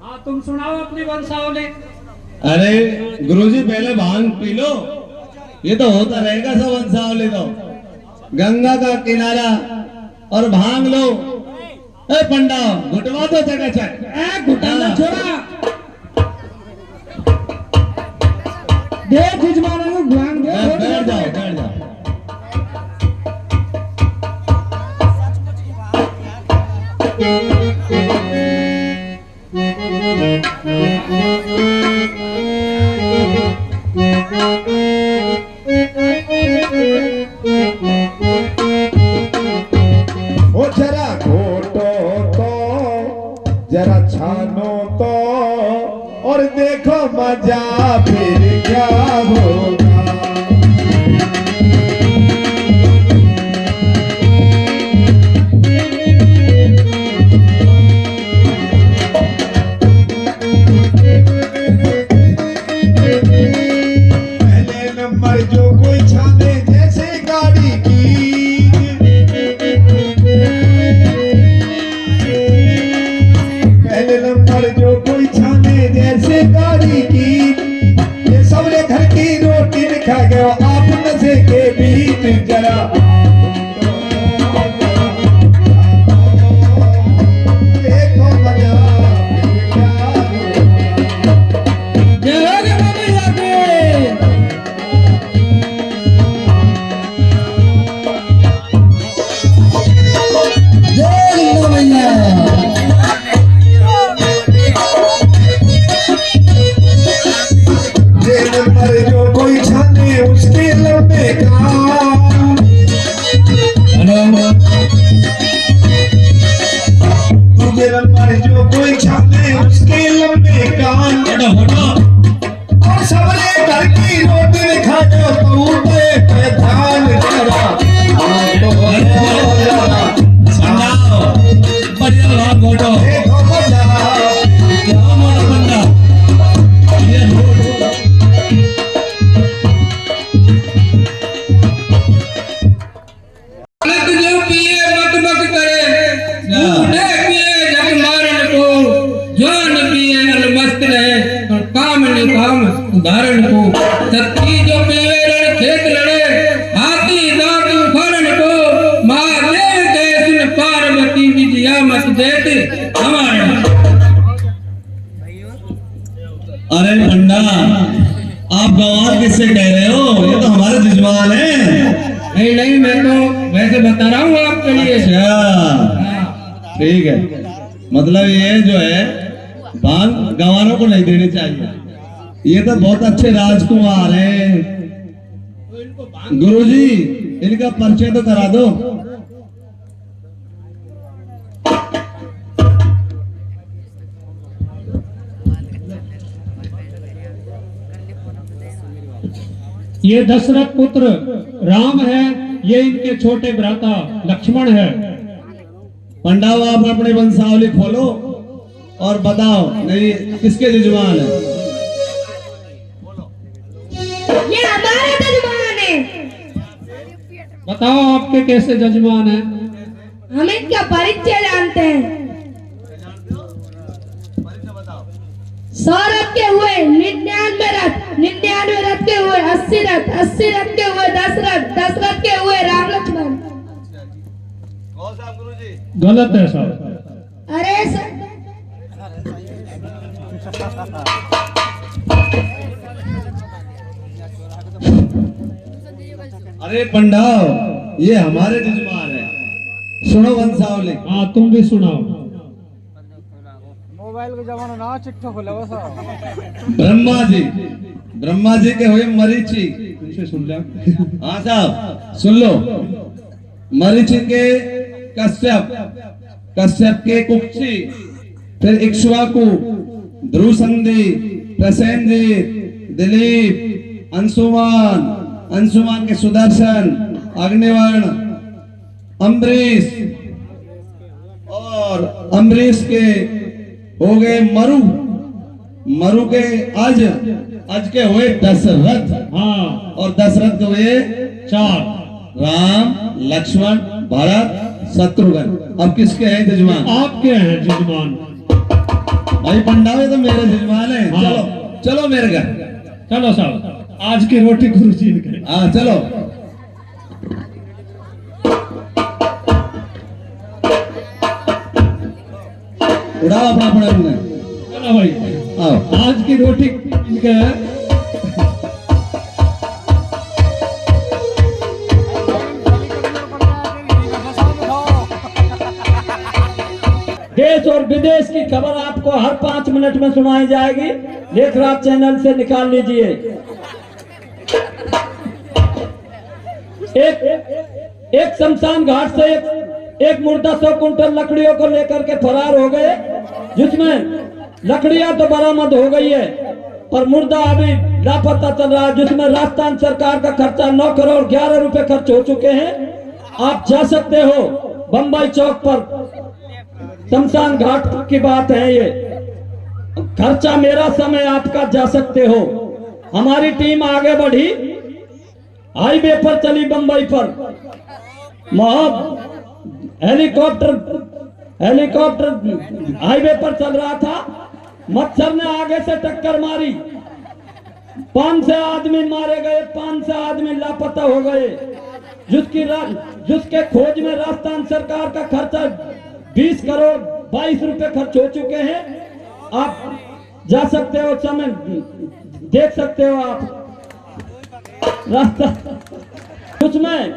हाँ, तुम सुनाओ अपनी वंशावली। अरे गुरुजी, पहले भांग पी लो, ये तो होता रहेगा सब वंशावली तो। गंगा का किनारा और भांग लो। ए पंडा, घुटवा दो चकाचक। घुटाला छोड़ा दे जजमानों को ज्ञान दे। बैठ जाओ, बैठ जाओ। ओ जरा घोटो तो, जरा छानो तो, और देखो मजा फिर क्या होगा। पहले नंबर जो कोई छाने जैसे गाड़ी की, पहले नंबर जो कोई छाने जैसे गाड़ी की, ये सबने घर की रोटी खा गया आप नशे के बीच। जरा देखो मजा फिर क्या होगा। ये नंबर जो कोई छाने उसके लंबे कान, तुझे नंबर जो कोई छाने उसके लंबे कान, और सबने घर की रोटी खा जो तू पे ध्यान जरा। देखो मजा जो पिए मत मत करे, बूढ़े पिए जग मारन को, जवान पिए अलमस्त रहे, और काम निकाम उदाहरण को। सत्ती जो पीवे रण खेत लड़े, हाथी दांत उखाड़न को, महादेव दे सुन पार्वती विद्या मत देते हमारे। अरे पंडा, आप गंवार किससे कह रहे हो? ये तो हमारे जजमान हैं। नहीं नहीं, मैं तो वैसे बता रहा हूँ आपके लिए। अच्छा, ठीक है। मतलब ये जो है भांग गंवारों को नहीं देनी चाहिए। ये तो बहुत अच्छे राजकुमार हैं। गुरुजी, इनका परिचय तो करा दो। ये दशरथ पुत्र राम है, ये इनके छोटे भ्राता लक्ष्मण है। पंडा, आप अपनी वंशावली खोलो और बताओ नहीं किसके जजमान है। ये हमारे जजमान है। बताओ आपके कैसे जजमान है? हम इनका परिचय जानते हैं। 100 रथ के हुए 99 रथ, 99 रथ के हुए 80 रथ, 80 रथ के हुए 10 रथ, 10 रथ के हुए राम लक्ष्मण। गलत है साहब। अरे सर, अरे पंडा, ये हमारे जजमान है। सुनो वंशावली। हाँ, तुम भी सुनाओ। मोबाइल का जमाना ना, चिट्ठा खोला वैसा। ब्रह्मा जी के हुए मरीचि। सुन लिया। हाँ साहब, सुन लो। मरीचि के कश्यप, कश्यप के कुक्षी, फिर इक्ष्वाकु, ध्रुवसंधि, प्रसेनजित, दिलीप, अंशुमान, अंशुमान के सुदर्शन, अग्निवर्ण अम्बरीश और अम्बरीश के हो गए मरु, मरु के अज, अज के हुए दशरथ, हाँ और दशरथ के हुए 4। राम, लक्ष्मण, भरत, शत्रुघ्न। अब किसके हैं जजमान? आपके हैं जजमान। भाई पंडावे तो मेरे जजमान है। हाँ। चलो चलो मेरे घर। चलो साहब, आज की रोटी गुरु जी ने। हाँ चलो। उड़ाओ अपना अपना रूम है। चलो भाई, आओ। आज की रोटी इनके है। देश और विदेश की खबर आपको हर 5 मिनट में सुनाई जाएगी। लेखराज चैनल से निकाल लीजिए। एक शमशान घाट से एक मुर्दा 100 कुंटल लकड़ियों को लेकर के फरार हो गए, जिसमें लकड़ियां तो बरामद हो गई है पर मुर्दा अभी लापता चल रहा है, जिसमें राजस्थान सरकार का खर्चा 9 करोड़ 11 रुपए खर्च हो चुके हैं। आप जा सकते हो बम्बई चौक पर, शमशान घाट की बात है ये। खर्चा मेरा समय आपका, जा सकते हो। हमारी टीम आगे बढ़ी, हाईवे पर चली बम्बई पर। हेलीकॉप्टर हाईवे पर चल रहा था, मच्छर ने आगे से टक्कर मारी, 5 आदमी मारे गए, 5 आदमी लापता हो गए, जिसके खोज में राजस्थान सरकार का खर्चा 20 करोड़ 22 रुपए खर्च हो चुके हैं। आप जा सकते हो, समय देख सकते हो आप रास्ता। उसमें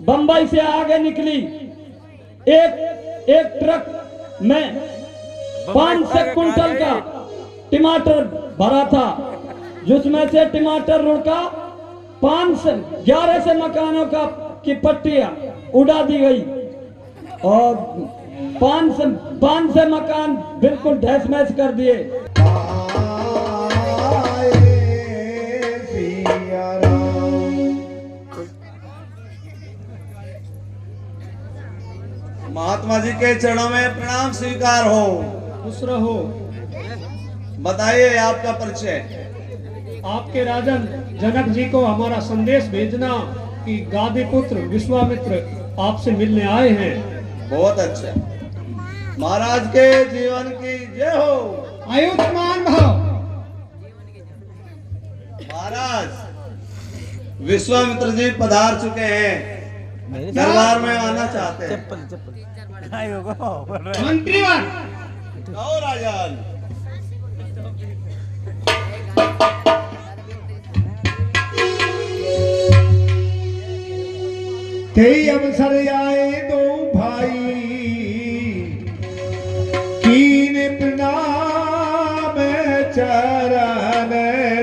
बम्बई से आगे निकली एक ट्रक में 500 कुंटल का टमाटर भरा था, जिसमें से टमाटर रुड़का 11 से मकानों की पट्टियां उड़ा दी गई और 5 से मकान बिल्कुल ढहस महस कर दिए। महात्मा जी के चरणों में प्रणाम स्वीकार हो। खुश रहो। बताइए आपका परिचय। आपके राजन जनक जी को हमारा संदेश भेजना कि गादी पुत्र विश्वामित्र आपसे मिलने आए हैं। बहुत अच्छा। महाराज के जीवन की जय हो। आयुष्मान भव। महाराज विश्वामित्र जी पधार चुके हैं, दरबार में आना चाहते हैं। मंत्रीवर कहो राजन। तेई अवसर आए दो भाई, कीन प्रणाम चरण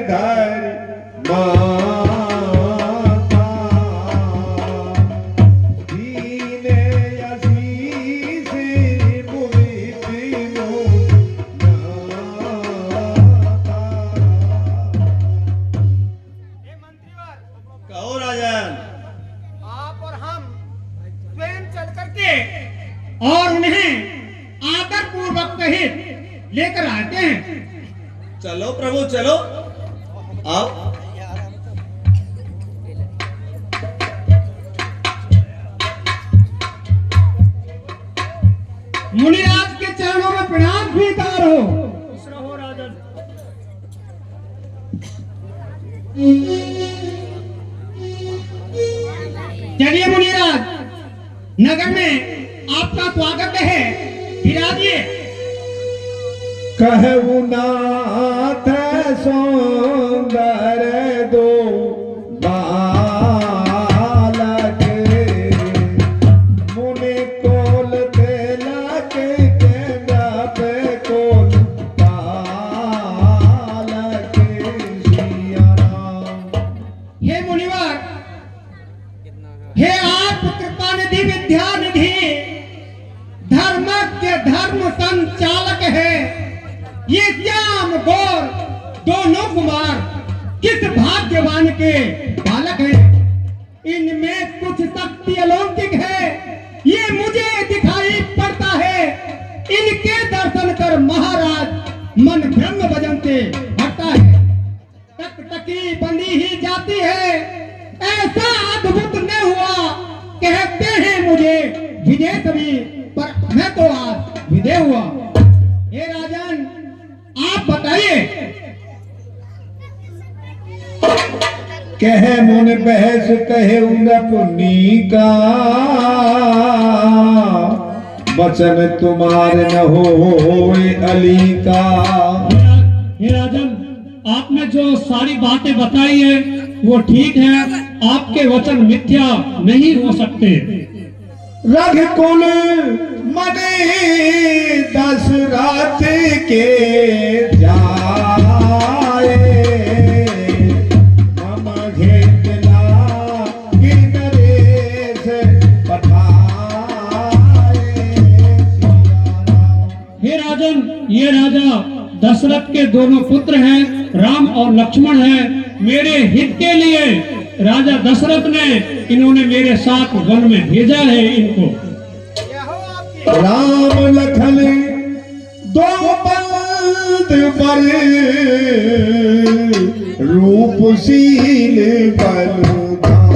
धरि माता, दीन आशीष मुनि बिनु नाता। कहो राजन। आप और हम स्वयं चल करके और उन्हें आदर पूर्वक सहित लेकर आते हैं। चलो प्रभु चलो, आओ। मुनिराज के चरणों में प्रणाम स्वीकार हो। खुश रहो राजन। चलिए मुनिराज, नगर में आपका स्वागत है, विराजिए। कहु नाथ सुंदर दो बालक, मुनि कोल तिलक केंद्र पे कोल बालक सिया राम। हे मुनिवर, हे आप कृपा निधि विद्या निधि, धर्मज्ञ धर्म संचालक है, ये श्याम गौर दोनों कुमार किस भाग्यवान के बालक हैं। इन नगरी बंदी ही जाती है, ऐसा अद्भुत न हुआ। कहते हैं मुझे विजय कभी, पर मैं तो आज विजय हुआ। हे राजन, आप बताइए। कहे मुन बहस कहे न पुनी का, वचन तुम्हार न हो अली का। हे राजन, आपने जो सारी बातें बताई है वो ठीक है, आपके वचन मिथ्या नहीं हो सकते। रघुकुल मने दशरथ के जाए, मम घेतला गिरनरेश पठाए। हे राजन, ये राजा दशरथ के दोनों पुत्र हैं, राम और लक्ष्मण हैं। मेरे हित के लिए राजा दशरथ ने इन्होंने मेरे साथ वन में भेजा है इनको। राम लखन दो बंद पर, रूपशील बलदान।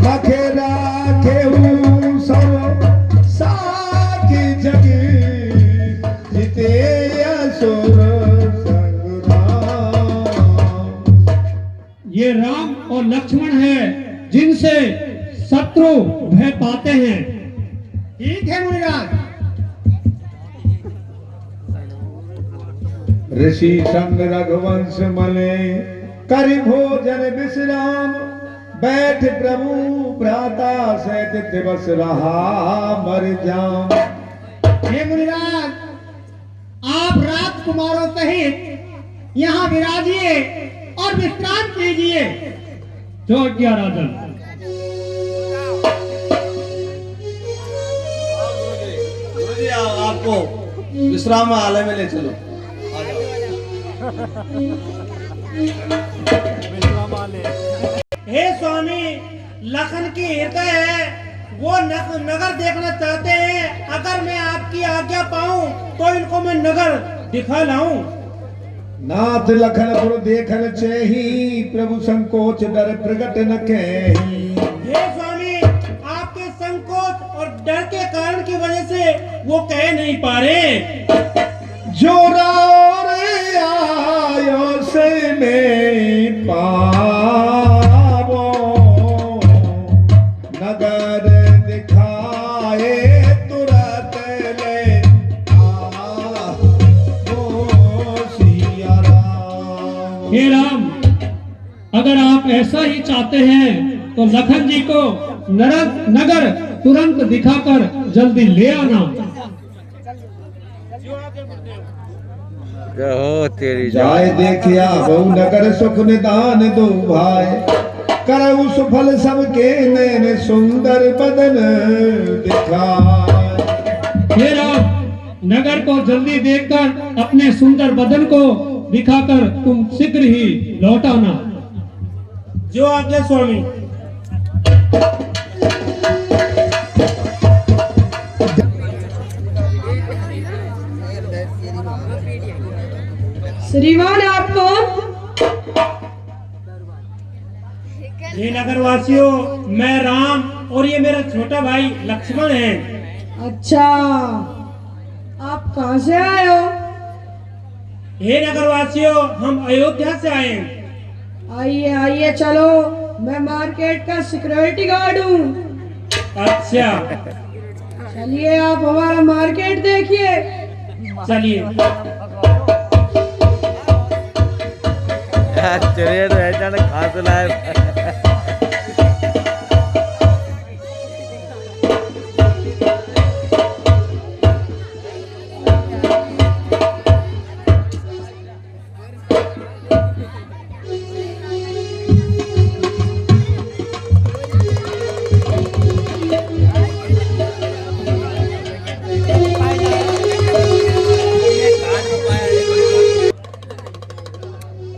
रखे राखेऊ सब साथ जग, जिते असुर संग्राम। ये राम और लक्ष्मण है जिनसे शत्रु भय पाते हैं। ठीक है मुनिराज। ऋषि संग रघुवंश मले, कर भोजन विश्राम। बैठ प्रभु भ्राता सहित दिवस रहा मर जाम। हे मुनिराज, आप राजकुमारों सहित यहाँ विराजिए और विश्राम कीजिए। जो क्या राजन। गुरुजी आपको विश्राम आलय में ले चलो। हे स्वामी, लखन की हृदय है, वो नगर देखना चाहते हैं। अगर मैं आपकी आज्ञा पाऊं तो इनको मैं नगर दिखा लाऊं। नाथ लखन पुर देखन चेही, प्रभु संकोच डर प्रगट न कही। हे स्वामी, आपके संकोच और डर के कारण की वजह से वो कह नहीं पा रहे। जो रे आयो से में पावो, नगर दिखाए तुरंत ले आओ सिया राम। हे राम, अगर आप ऐसा ही चाहते हैं तो लखन जी को नगर तुरंत दिखाकर जल्दी ले आना। जाए देखिया बहु नगर सुख निदान दो भाई, करऊ सुफल सबके नैन सुंदर बदन दिखाए। हे राम, नगर को जल्दी देखकर अपने सुंदर बदन को दिखाकर तुम शीघ्र ही लौट आना। जो आज्ञा स्वामी। श्रीमान आप कौन? ये नगरवासियों, मैं राम और ये मेरा छोटा भाई लक्ष्मण है। अच्छा, आप कहाँ से आए हो? हे नगरवासियों, हम अयोध्या से आए हैं। आइए आइए, चलो, मैं मार्केट का सिक्योरिटी गार्ड हूँ। अच्छा, चलिए आप हमारा मार्केट देखिए। चलिए। चलिए तो ऐसा ना खा तो लाए।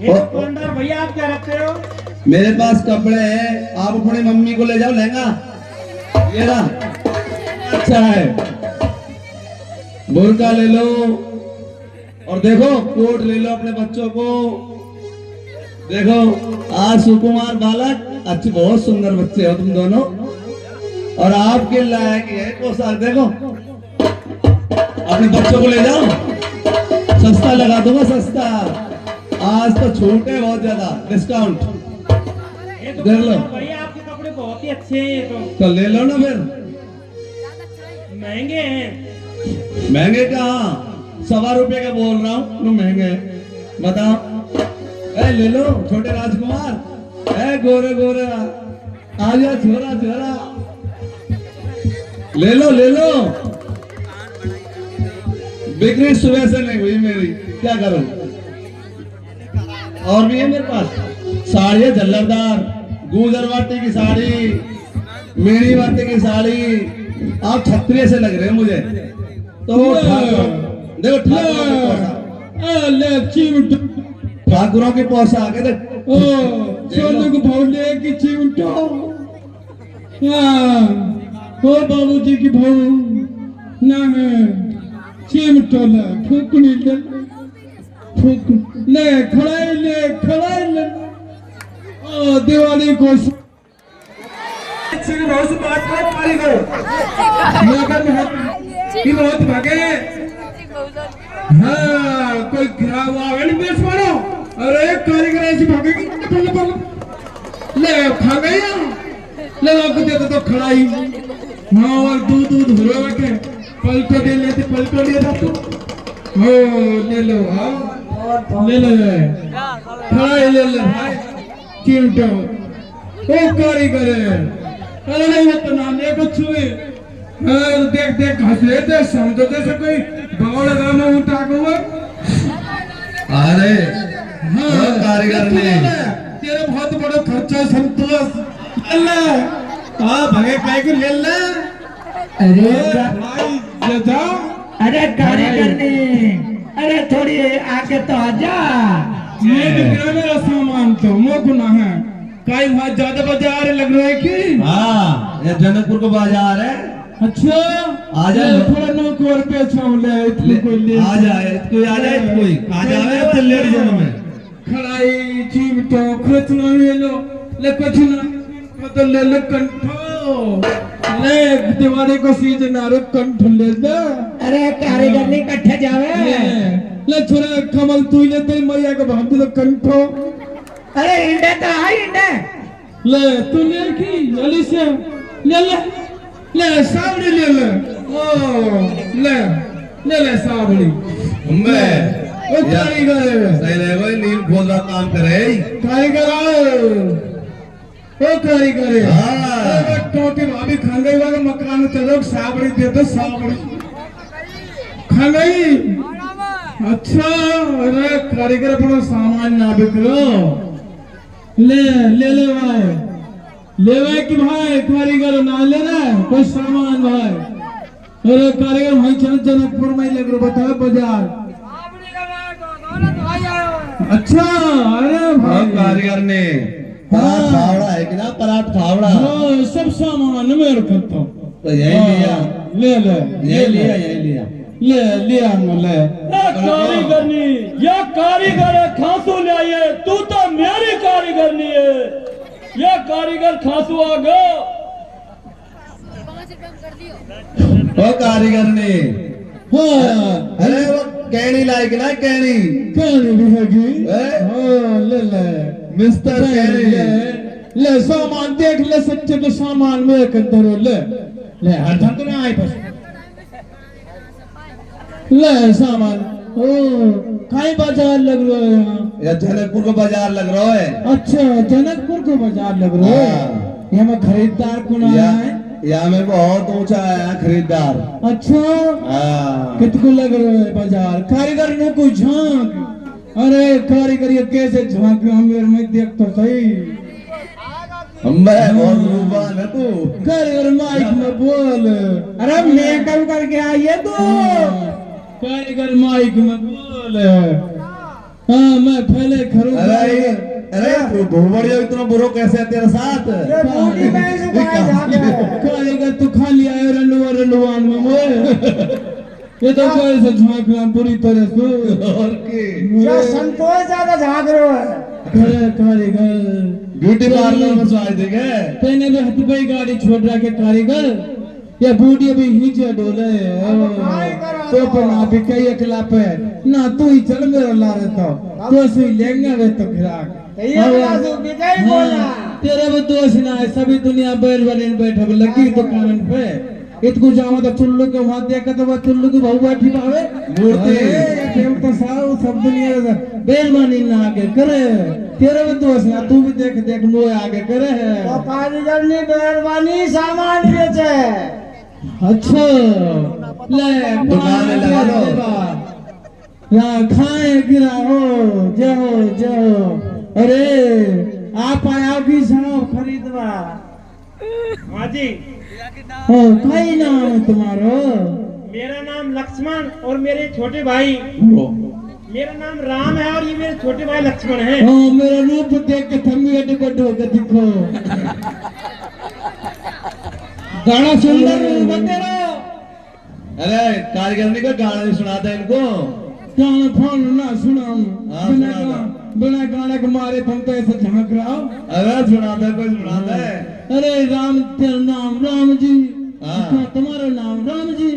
दुकानदार भैया, आप क्या रखते हो? मेरे पास कपड़े हैं, आप अपनी मम्मी को ले जाओ लहंगा। ये रहा, अच्छा है। बुर्का ले लो और देखो कोट ले लो अपने बच्चों को। देखो आज सुकुमार बालक अच्छे बहुत सुंदर बच्चे हो तुम दोनों, और आपके लायक है पोशाक। देखो अपने बच्चों को ले जाओ, सस्ता लगा दूंगा, सस्ता। आज तो छूट है बहुत ज्यादा, डिस्काउंट। देख लो भैया आपके कपड़े बहुत ही अच्छे हैं, ये तो ले लो ना फिर। महंगे हैं। महंगे कहाँ, ₹1.25 का बोल रहा हूँ, तुम महंगे बताओ। ए ले लो छोटे राजकुमार, ए गोरे गोरे आ जा छोरा छोरा, ले लो ले लो। बिक्री सुबह से नहीं हुई मेरी, क्या करूं। और भी है मेरे पास साड़ी है झल्लरदार, गुजरवाटी की साड़ी, मेरी वाटी की साड़ी। आप छत्रिये से लग रहे हैं मुझे तो। देखो ठाकुरों की पोशाक है। सोने को भाव ले कि चिमटो, हो बाबूजी की भाव ना है चिमटो ले फूकनी ले फूक ले खड़ाई ले। ओ दिवाली को बहुत बात मत मारी गो, बहुत भागे। हाँ कोई खराब आवे नहीं बेच मारो, अरे कारीगर ऐसी भागेगी ले खा गई ले आपको देता तो खड़ाई। हाँ और दूध हो बैठे पलटो दे लेते, पलटो ले तू हो ले लो। हाँ ले लो खड़ाई ले लो भाई चिमटो। ओ कारीगर अरे नहीं तो नाम ये कुछ हुए। देख देख हंसे थे, समझो जैसे कोई बावड़ गाना उठा हुआ। अरे हाँ कारीगर ने तेरे बहुत बड़ा खर्चा संतोष ले। हाँ भगे काय को ले ले। अरे भाई जा, अरे कारीगर ने, अरे थोड़ी आगे तो आजा। ये बिक्रा मेरा सामान तो मो गुना है। काई वहाँ ज्यादा बाजार लग रहा है कि? हाँ ये जनकपुर को बाजार है। अच्छा आ जा थोड़ा नौक और पे छावले इतने कोई ले आ जाए, कोई आ जाए, कोई आ जाए तो ले लो में खड़ाई चिमटो खचना ले लो ले कुछ ना मतलब ले लो कंठो ले दिवाली को सीजन आ रहा कंठो ले दे। अरे कारीगर ने इकट्ठे जावे ले छोरा कमल तू ले ते मैया को भाग दे कंठो। अरे इंडे तो है इंडे ले तू ले की जल्दी से ले ले ले सावड़ी ले ले। ओ ले सावड़ी मैं ओ कारीगर सही रहेगा, नील खोल रहा काम करे कारीगर ओ कारीगर। हाँ टोटी भाभी खा गई वाला मकान चलो सावड़ी दे दो, सावड़ी खा गई। अच्छा अरे कारीगर अपना सामान ना बिकलो ले भाई ले भाई कि भाई कारीगर ना ले रहा कोई सामान भाई। अरे कारीगर भाई चल जनकपुर में लग रहा बता बाजार। अच्छा अरे भाई कारीगर ने पराठ फावड़ा है कि ना, पराठ फावड़ा। हाँ सब सामान मेरे को तो यही लिया, ले यही लिया ले कारीगर ने, ये कारीगर है खांसू ले आइए। तू तो मेरी कारीगर नहीं है, ये कारीगर खांसू आ गया। वो कारीगर ने हाँ अरे वो कहनी लायक ना, कहनी भी हैगी। हाँ ले मिस्टर कहनी ले सामान देख ले सच्चे तो सामान में कंदरो ले हर धन तो ना आए बस ले सामान। ओ कहीं बाजार लग रहा है यहाँ? या जनकपुर को बाजार लग रहा है। अच्छा जनकपुर को बाजार लग रहा है। यहाँ में खरीदार कौन आया है? यहाँ में बहुत ऊंचा आया खरीदार। अच्छा कितको लग रहा है बाजार? कारीगर ने कोई झांक। अरे कारीगर ये कैसे झांक मेरे में देख तो सही। मैं बहुत रूबान है तू। कारीगर माइक में बोल। अरे मेकअप करके आइए तू। कारीगर माइक में बोल। हाँ मैं पहले खरू। अरे तू बढ़िया इतना बुरो कैसे है तेरे साथ? कारीगर तू खा लिया है रंडुआन में मोए। ये तो कोई से झांक रहा पूरी तरह से और के या संतोष ज्यादा झाग रहे हो करे कारीगर ब्यूटी पार्लर में स्वाद देंगे पहले भी हथ पे गाड़ी छोड़ रहा के कारीगर ये बूढ़ी अभी हिंचे डोले तो पना भी कई अकेला पे ना तू ही चल मेरा ला रहता तो से लेंगे वे तो गिराक तेरे वो दोस्त ना है सभी दुनिया बैठ बने बैठा लगी दुकान पे इतकु जाओ तो चुल्लू के वहां देखा तो वो चुल्लू की बहू बैठी पावे मूर्ति ये तो साव सब दुनिया बेईमानी ना आगे करे तेरे वो दोस्त ना तू भी देख देख मोए आगे करे है तो कारीगर ने मेहरबानी सामान बेचे अच्छा ले दुकान लगा दो यहाँ खाए गिरा हो जाओ अरे आप आया भी साहब खरीदवा हाँ जी ओ कई नाम है तुम्हारो मेरा नाम लक्ष्मण और मेरे छोटे भाई मेरा नाम राम है और ये मेरे छोटे भाई लक्ष्मण है ओ मेरा रूप देख के थम्मी अड्डे को दिखो गाना सुंदर बतेरा अरे कारीगर का गाना भी सुनाता है इनको गाना फोन ना सुनाऊं हाँ, सुना बिना गाने के मारे तुम तो ऐसे झांक रहा हो अरे सुनाता है कोई सुनाता है अरे राम तेरा नाम राम जी हाँ। तुम्हारा नाम राम जी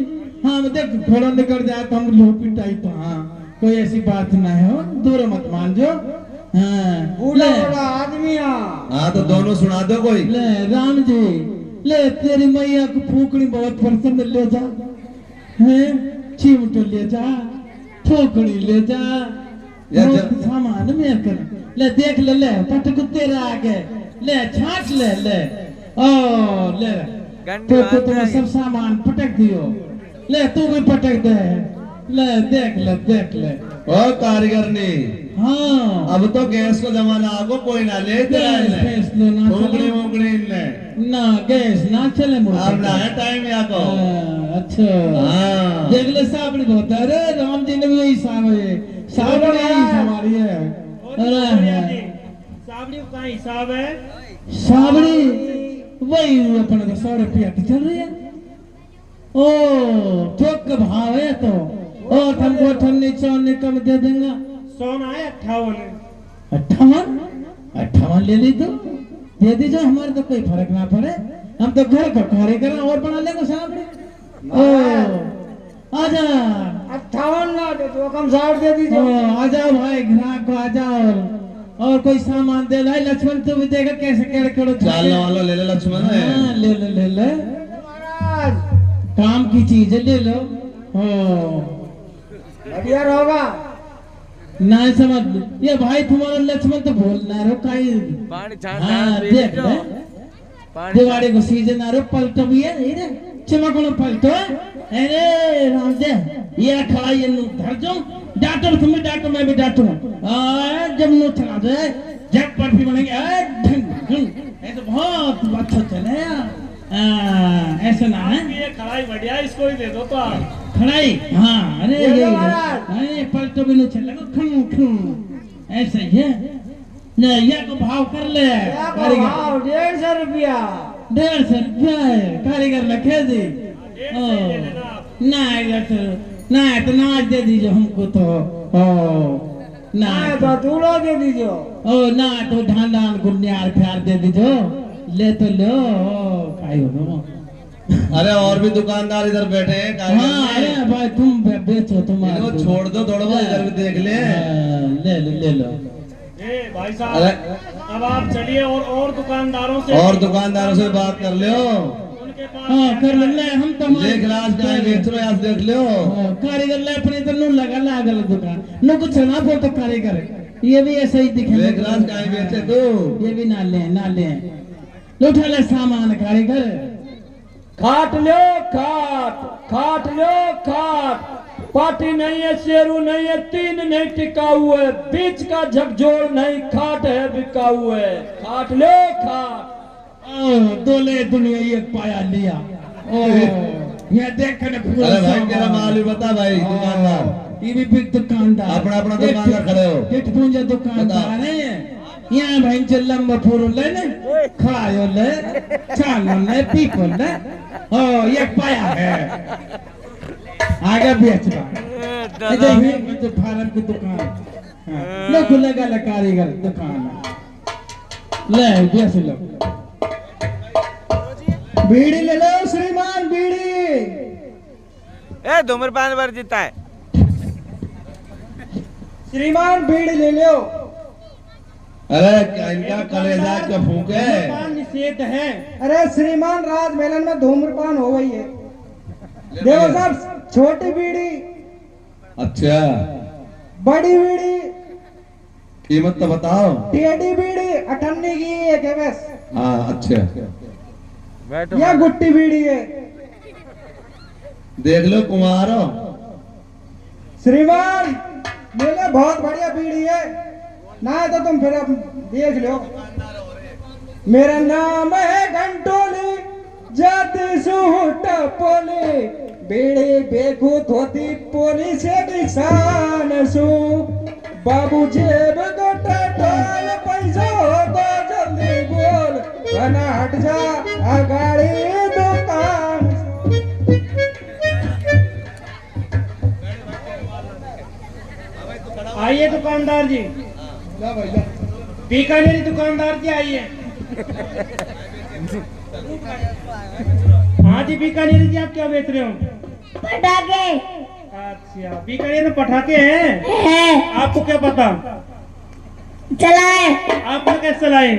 हाँ देख घोड़ा निकल जाए तो हम लो पिटाई तो हाँ कोई ऐसी बात ना हो दूर मत मान जो हाँ बूढ़ा बूढ़ा आदमी हाँ तो दोनों सुना दो कोई ले राम जी ले तेरी मैया को फूकनी बहुत प्रसन्न ले जा हैं चिमट ले जा फूकनी ले जा बहुत सामान में कर ले देख ले पटक तेरे आगे ले छाट ले ओ ले तो तुम सब सामान पटक दियो ले तू भी पटक दे ले देख ले ओ कारीगर ने हाँ अब तो गैस को जमाना आगो कोई ना ले गैस लो ना मोकड़ी ने ना गैस ना चले अब ना है टाइम या को अच्छा हाँ देख ले साबड़ी बहुत अरे राम जी ने भी यही साबड़ी यही सवारी है अरे साबड़ी का हिसाब है साबड़ी वही अपने को 100 रुपया की चल रही है ओ ठोक के भाव है तो और हमको 98 कम दे देंगे सोना है 58 ले ली तो दे दीजिए हमारे तो कोई फर्क ना पड़े हम तो घर का कार्य करें और बना लेंगे साबड़ी ओ आजा 58 ना दे तो कम 60 दे दीजिए आ जाओ भाई ग्राहक को आ जाओ और कोई सामान दे लाई लक्ष्मण तू भी देगा कैसे करो चालने वाला ले ले लक्ष्मण है हाँ, ले महाराज काम की चीज है ले लो बढ़िया होगा ना समझ ये भाई तुम्हारा लक्ष्मण तो बोलना रो काई पानी छान हाँ देख ले दिवाली को सीजन आ रहा पलटो भी है ये चमक लो पलटो अरे राम दे ये खड़ा ये नु धर जाओ डांटो तुम भी डांटो मैं भी डांटू जब नु चला दे जब बर्फी बनेगी ऐसे बहुत अच्छा चले ऐसा ना है ये कढ़ाई बढ़िया इसको ही दे दो तो आप खड़ाई हाँ अरे ये ये महाराज। अरे पलटो भी नु चलेगा खम ऐसा ही है ना ये को भाव कर ले कारीगर 150 रुपया 150 रुपया है कारीगर लखे दी ना तो नाच दे दीजिए हमको तो ना तो दूल्हा दे दीजिए ना तो धान धान गुन्यार प्यार दे दीजिए ले तो लो खाई हो अरे और भी दुकानदार इधर बैठे हैं हाँ अरे भाई तुम बेचो तुम इनको छोड़ दो थोड़ा बहुत इधर भी देख ले ले लो भाई साहब अब आप चलिए और दुकानदारों से और दुकानदारों से बात कर लो उनके पास हाँ कर ले हम तो देख लाश का बेच रहे आप देख लो कारीगर ले अपने तो नु लगा लागल दुकान नु कुछ ना बोल तो कारीगर ये भी ऐसे ही दिखे देख लाश का बेचे तू ये भी ना ले उठा ले सामान कारीगर खाट लो खाट लो खाट पाटी नहीं है शेरू नहीं है तीन नहीं टिकाऊ है बीच का झकझोर नहीं खाट है बिकाऊ है खाट लो खाट दोले दुनिया एक पाया लिया ये देख ने पूरा अरे भाई तेरा माल भी बता भाई दुकानदार ये भी बिग दुकानदार अपना दुकानदार खड़े हो पेट पूंजा दुकानदार है यहाँ भाई लंबा फूरो ले ने खायो ले चालो ले पीपल ले ओ ये पाया है आगे बेचबा तो फार्म की दुकान न खुलेगा ल कारीगर दुकान ले बेच लो। बीड़ी ले लो श्रीमान, बीड़ी। ए धूम्रपान वर्जित है। श्रीमान बीड़ी ले लो। अरे इनका कलेजा के फूके। धूम्रपान निषेध है। अरे श्रीमान राजमहल में धूम्रपान हो गई है। देखो साहब, छोटी बीड़ी, अच्छा बड़ी बीड़ी, कीमत तो बताओ। टेढ़ी बीड़ी 98 की एक है बस। हाँ अच्छा, बैठो यह गुट्टी बीड़ी है। देख लो कुमारो। श्रीमान मेले बहुत बढ़िया बीड़ी है, ना है तो तुम फिर अब देख लो। मेरा नाम है घंटोली, जाति सूट पोली, बीड़ी बेगू धोती पोली से किसान सू, बाबू जेब गोटा टोल पैसा हो तो जल्दी बोल, वरना हट जा अगाड़ी दुकान। आइए दुकानदार जी, बीकानेरी दुकानदार जी आइए। हाँ जी बीकानेरी जी, आप क्या बेच रहे हो? पटाखे अच्छा, बीकानेर में पटाखे हैं? है, आपको क्या पता? चलाए आपने कैसे चलाए?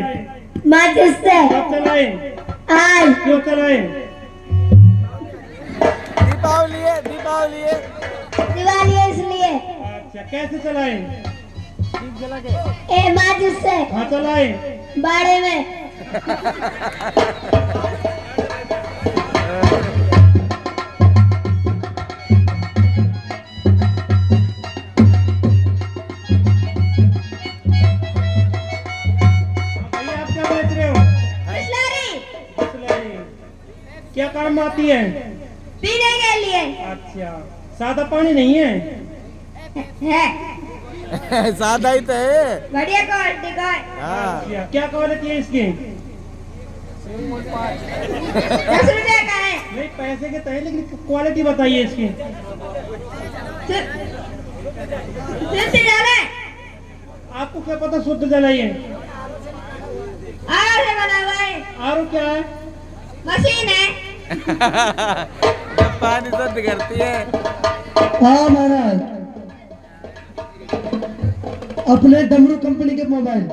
माचिस से कब चलाए? आज क्यों चलाए? दीपावली है, दीपावली है। दिवाली है इसलिए। अच्छा, कैसे चलाए? ए माचिस से कहाँ चलाए? बाड़े में। भैया आप क्या बेच रहे हो? बिस्लरी बिस्लरी। क्या काम में आती है? पीने के लिए अच्छा, सादा पानी नहीं है? है, सादा ही तो है। बढ़िया क्वालिटी का है। हाँ अच्छा, क्या क्वालिटी है इसकी? 10 रुपए का है। नहीं, पैसे के तो है, लेकिन क्वालिटी बताइए इसकी। फिर से डाले आपको क्या पता शुद्ध जलाइए? आर से बना हुआ है, आरो क्या है? मशीन है। जब पानी शुद्ध करती है। हाँ महाराज, अपने डमरू कंपनी के मोबाइल,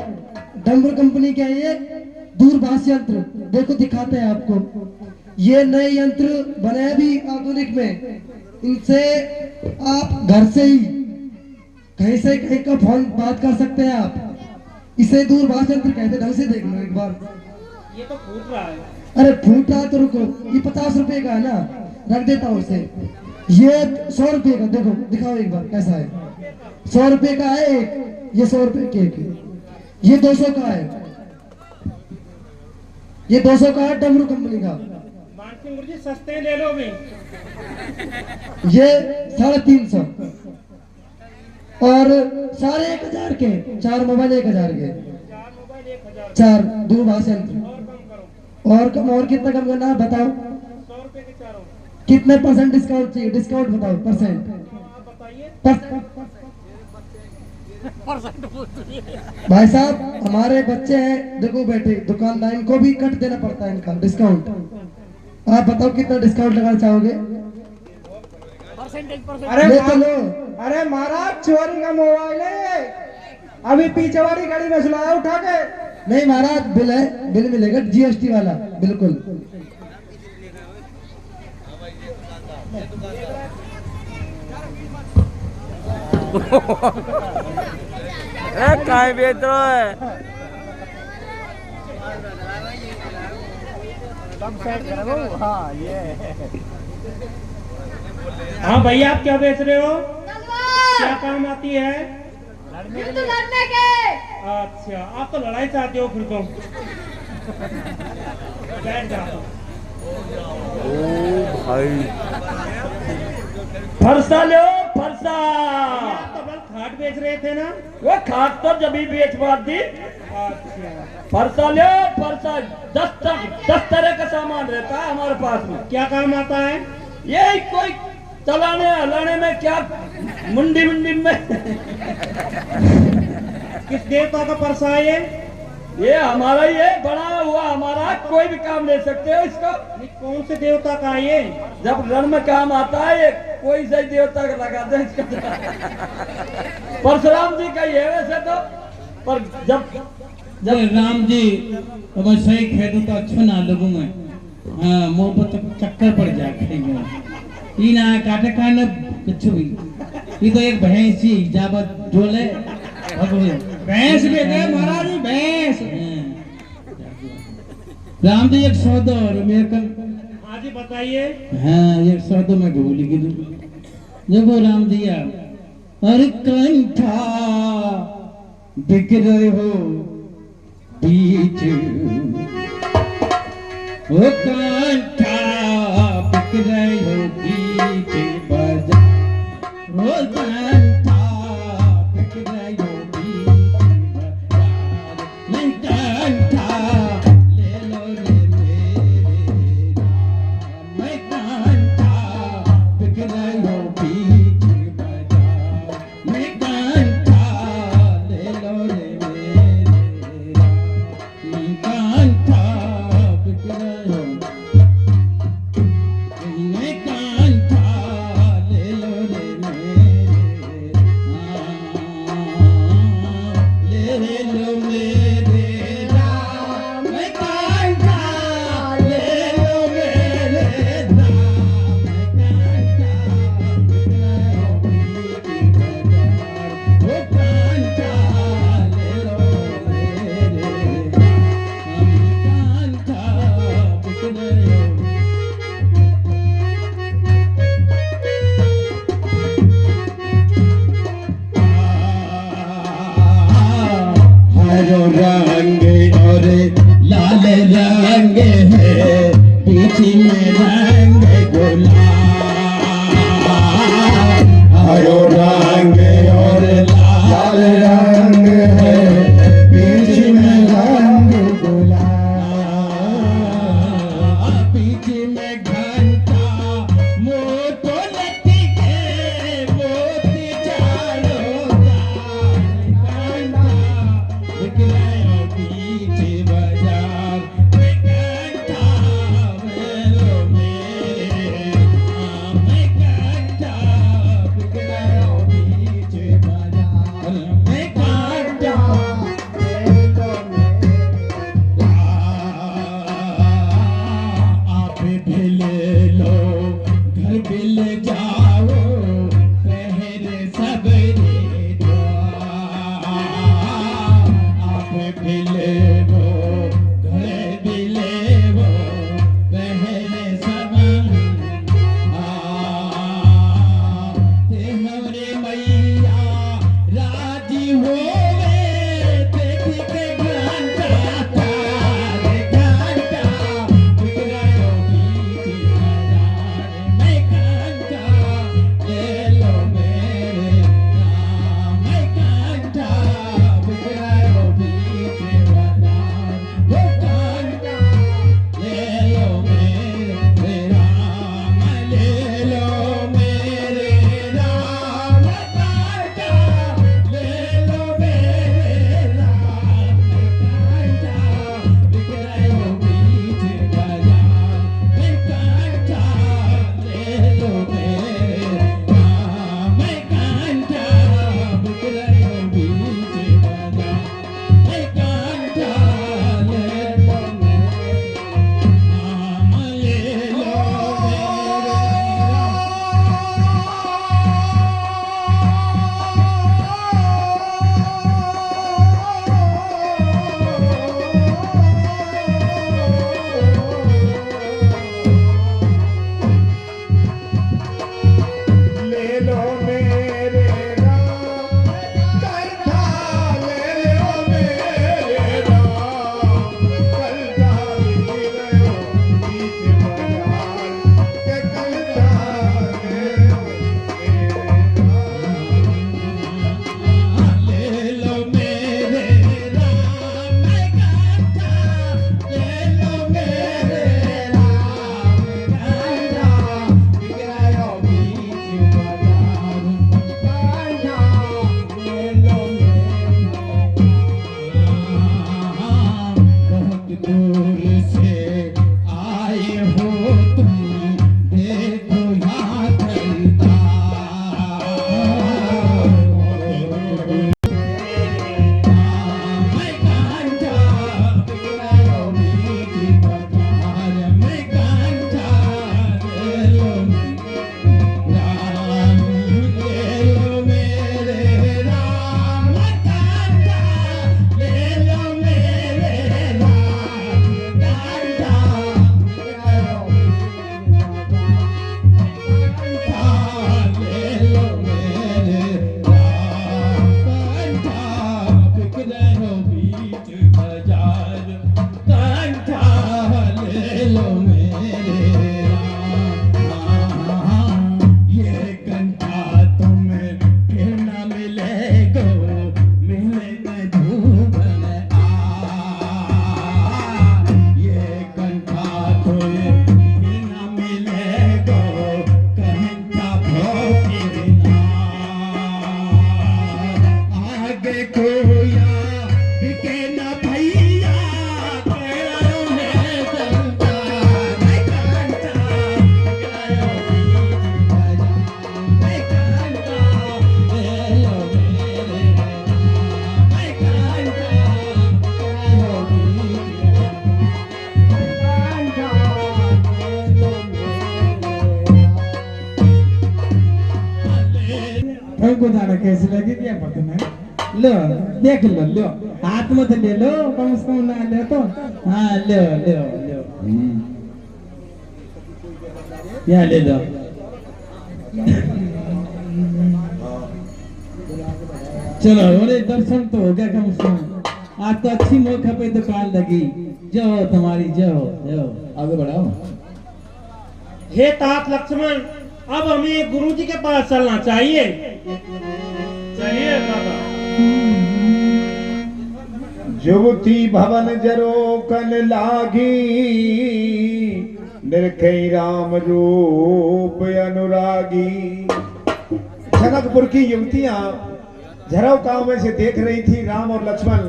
डमरू कंपनी के ये दूरभाष यंत्र देखो, दिखाते हैं आपको। ये नए यंत्र बने भी आधुनिक में, इनसे आप घर से ही कहीं से कहीं का फोन बात कर सकते हैं आप। इसे दूरभाष यंत्र कहते हैं। ढंग से देख लो एक बार। ये तो फूट रहा है। अरे फूट रहा तो रुको, ये 50 रुपए का है ना, रख देता हूँ उसे। ये 100 रुपए का, देखो दिखाओ एक बार कैसा है। 100 रुपए का है एक, ये 100 रुपए के एक। ये 200 का है, ये 200 का है डमरू कंपनी का। मानसिंह गुरु जी सस्ते ले लो भी। ये 350 और सारे 1000 के, 4 मोबाइल 1000 के, 4 दूरभाष यंत्र। और कम, और कितना कम करना है बताओ? 100 रुपए के चारों। कितने परसेंट डिस्काउंट चाहिए? डिस्काउंट बताओ परसेंट। आप बताइए। भाई साहब हमारे बच्चे हैं, देखो बेटे, दुकानदार इनको भी कट देना पड़ता है इनका डिस्काउंट। आप बताओ कितना डिस्काउंट लगाना चाहोगे? अरे ले तो लो। अरे महाराज चोरी का मोबाइल है, अभी पीछे वाली गाड़ी में सुलाया उठा के। नहीं महाराज, बिल है, बिल मिलेगा जीएसटी वाला, बिल्कुल। कहाँ बेच रहा है? हाँ भैया आप क्या बेच रहे हो? तलवार क्या काम आती है? युद्ध लड़ने के। अच्छा, आप तो लड़ाई चाहते हो फिर तो। बैठ जाओ। ओ भाई, फरसा लो फरसा। आप तो बल खाट बेच रहे थे ना? वो खाट तो जब भी बेचवा दी। अच्छा, फरसा लो फरसा। 10 तरह का सामान रहता है हमारे पास में। क्या काम आता है? ये कोई चलाने हलाने में क्या मुंडी मुंडी में किस देवता का परसा है ये हमारा ही है, बना हुआ हमारा, कोई भी काम ले सकते हो इसका। ये कौन से देवता का है ये? जब रण में काम आता है ये कोई सही देवता का लगाते हैं इसका। परशुराम जी का ही है वैसे तो, पर जब राम जी अब सही खेदू तो अच्छा ना लगू मैं, हाँ मुंह पर तो चक्कर पड़ जाते हैं। ये ना काटे खाने कुछ भी, ये तो एक भैंस ही जाबत डोले भैंस भी गए महाराज जी भैंस। राम जी एक सौदा और मेरे कल हाँ जी बताइए। हाँ एक सौदा में भूल गई जब वो राम दिया और कंठा बिक रहे हो बीच, वो कंठा बिक रहे हो बीच बाजार, वो कंठा बिक रहे हो बीच बाजार, मैं कंठा ले लो ले मेरे राम, मैं कंठा बिक रहे हो बीच बाजार, मैं कंठा ले लो ले मेरे राम, मैं कंठा बिक रहे हो, मैं कंठा ले लो ले मेरे राम, ले लो मेरे राम, मैं कंठा ले लो मेरे राम, मैं कंठा बिक रहे हो बीच बाजार, वो कंठा ले लो मेरे राम, कंठा बिक रहे हो। हाय के ना भैया केरो में चलता मैं कांता गयो मैं कांता गयो मेरे मैं कांता को जाना कैसे लगे क्या पता नहीं लो देख लो हाथ में तो ले लो कम से कम ना ले तो हाँ लो यहाँ ले लो चलो बोले दर्शन तो हो गया कम से कम आज तो अच्छी मौका पे दुकान लगी जाओ तुम्हारी जाओ आगे बढ़ाओ। हे तात लक्ष्मण, अब हमें गुरुजी के पास चलना चाहिए। चलिए बाबा। जुवती भवन जरो कन लागी निरखई राम रूप अनुरागी। जनकपुर की युवतियां झरव गांव में से देख रही थी राम और लक्ष्मण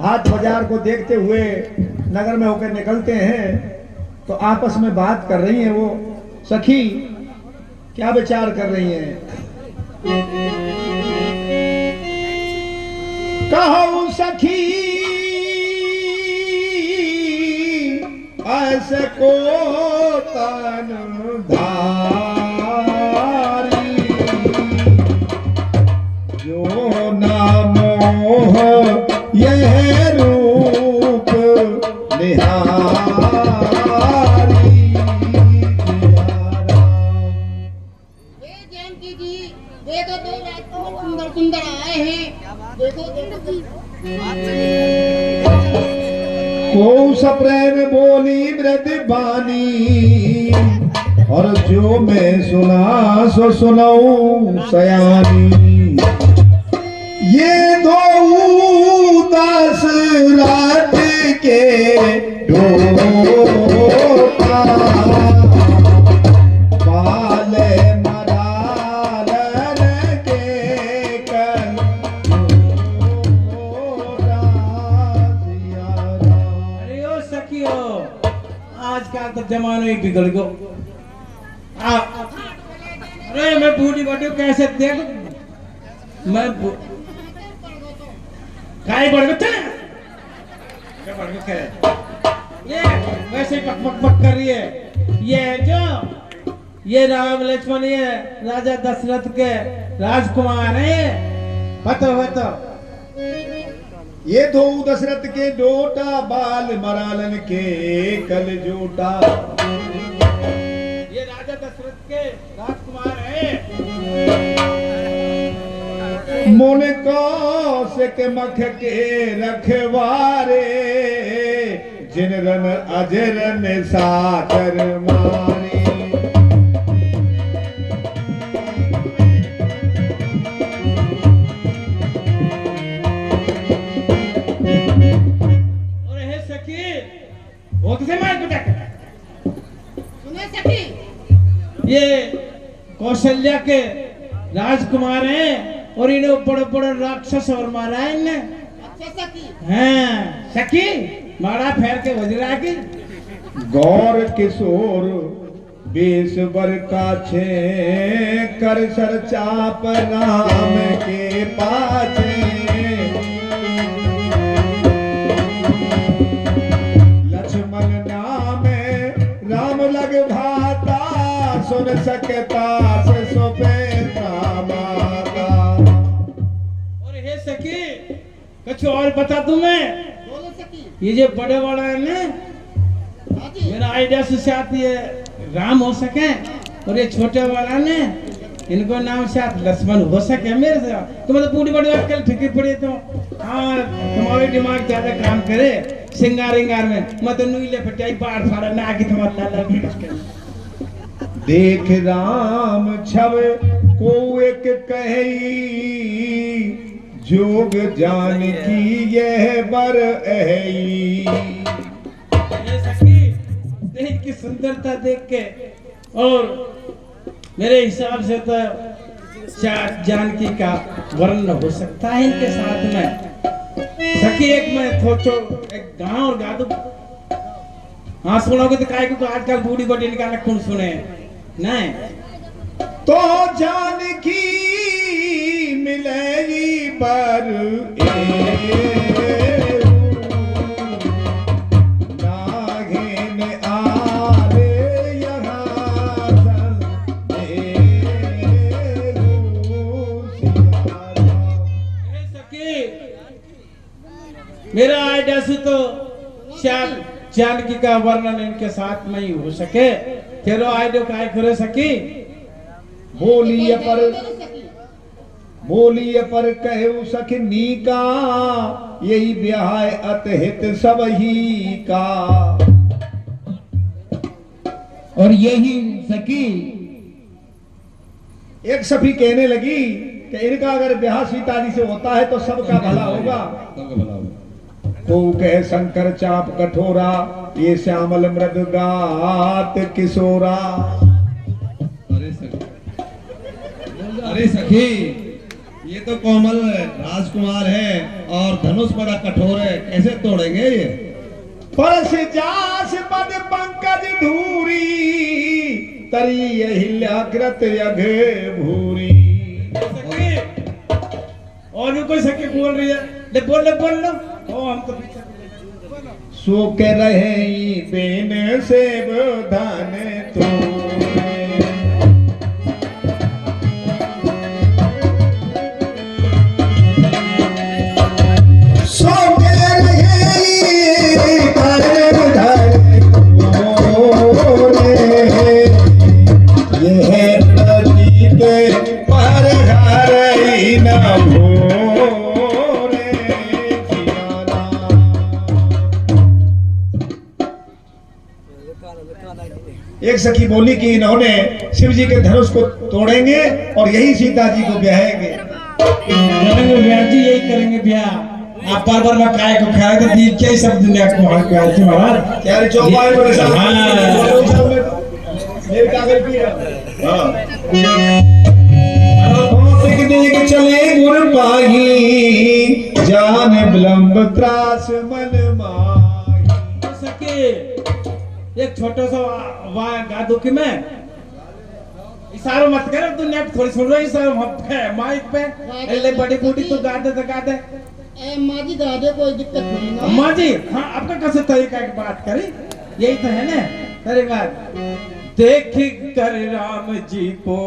हाट बाजार को देखते हुए नगर में होकर निकलते हैं तो आपस में बात कर रही हैं। वो सखी क्या विचार कर रही हैं? कहूं सखी ऐसे को तन धारी जो नाम यह रूप निहारी। जानकी जी देखो दो राजकुमार सुंदर सुंदर आए हैं। देखो को सप्रेम बोली मृद बानी और जो मैं सुना सो सुनाऊं सयानी। ये दो दशरथ के डोटा बाल मरालन के कल अरे ओ सखियो आजकल तो जमाना ही बिगड़ गयो। अरे मैं बूढ़ी बड़ी कैसे देख मैं काय बढ़ गए क्या बढ़ गए ये वैसे ही पक कर रही है। ये राम लक्ष्मण ये राजा दशरथ के राजकुमार है। पतो ये दो दशरथ के डोटा बाल मरालन के कल जोटा। ये राजा दशरथ के राजकुमार है। मोन कौशिक मख के रखवारे जिन रन अजरन साकर मारे। और हे सखी वो तुझे मार कुटा सुने सखी ये कौशल्या के राजकुमार हैं और इन्हें बड़े बड़े राक्षस और मारा है इन्हें। अच्छा सखी हाँ सखी मारा फेर के वजरा की गौर किशोर बेस बर का छे कर सर चाप राम के पाछे। लक्ष्मण नामे राम लग भाता सुन सकता से सोपेता माता। और हे सखी कुछ और बता दूं मैं। बोलो सखी। ये जो बड़े वाला है ना मेरा आइडिया से साथ ये राम हो सके और ये छोटे वाला ने इनको नाम साथ लक्ष्मण हो सके मेरे से। तो मतलब पूरी बड़ी बात कल फिक्र पड़ी तो हाँ तुम्हारे दिमाग ज्यादा काम करे सिंगार में मतलब नुईले फटाई बाढ़ फाड़ा ना आगे तुम्हारा लाल देख राम छव को एक कही जोग जान की यह बर अही। देख की सुंदरता देख के और मेरे हिसाब से तो शायद जानकी का वर्ण हो सकता है इनके साथ में। सखी एक मैं सोचो एक गाँव और गा दो। हाँ सुनोगे तो काय को आजकल बूढ़ी बड़ी निकालने कौन सुने नहीं। तो जानकी मिलेगी पर नागिन आले यहाँ सखी मेरा आइडिया से तो शायद जानकी का वर्णन इनके साथ में ही हो सके। तेरो आइडिया काय करे सकी। बोलिए पर कहू सखनी का यही ब्याह अतहित सब ही का। और यही सखी एक सखी कहने लगी कि इनका अगर ब्याह सीता जी से होता है तो सबका भला होगा। को कह शंकर चाप कठोरा ये श्यामल मृद गात किशोरा। अरे सखी ये तो कोमल राजकुमार है और धनुष बड़ा कठोर है, कैसे तोड़ेंगे ये। परस जास पद पंकज धूरी तरी हिल्याकृत यघे भूरी। और भी कोई सखी बोल रही है ले बोल लो ओ हम तो पीछे सो के रहे बेन से बधान तो एक सखी बोली कि इन्होंने शिव जी के धनुष को तोड़ेंगे और यही सीता जी को ब्याहेंगे। ब्याह जी यही करेंगे ब्याह। आप बार में काय को खाए तो दी क्या सब दुनिया को हाल पे आए थे महाराज। यार चौपाई पर मेरे कागज भी है। हां चले गुर पाही जान विलंब त्रास मन माही। सके एक छोटा सा वाह गा दो कि मैं इशारा मत कर दुनिया को थोड़ी सुन रही इशारा माइक पे ले बड़ी बूढ़ी तो गा दे माँ जी गा दे कोई दिक्कत नहीं ना। माँ जी हाँ आपका कैसे तरीका की बात करी यही तो है ना तेरी बात। देख कर राम जी को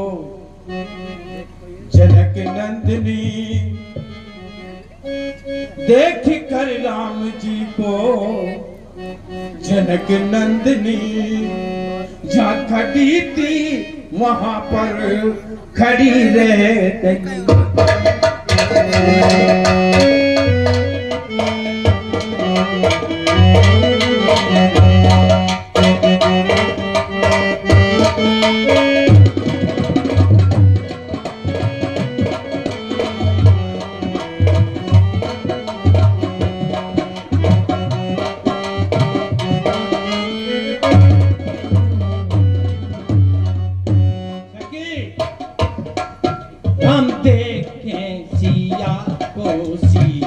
जनक नंदिनी देख कर राम जी को जनक नंदिनी जहाँ खड़ी थी वहां पर खड़ी रह गई। हम देखें सिया को सिया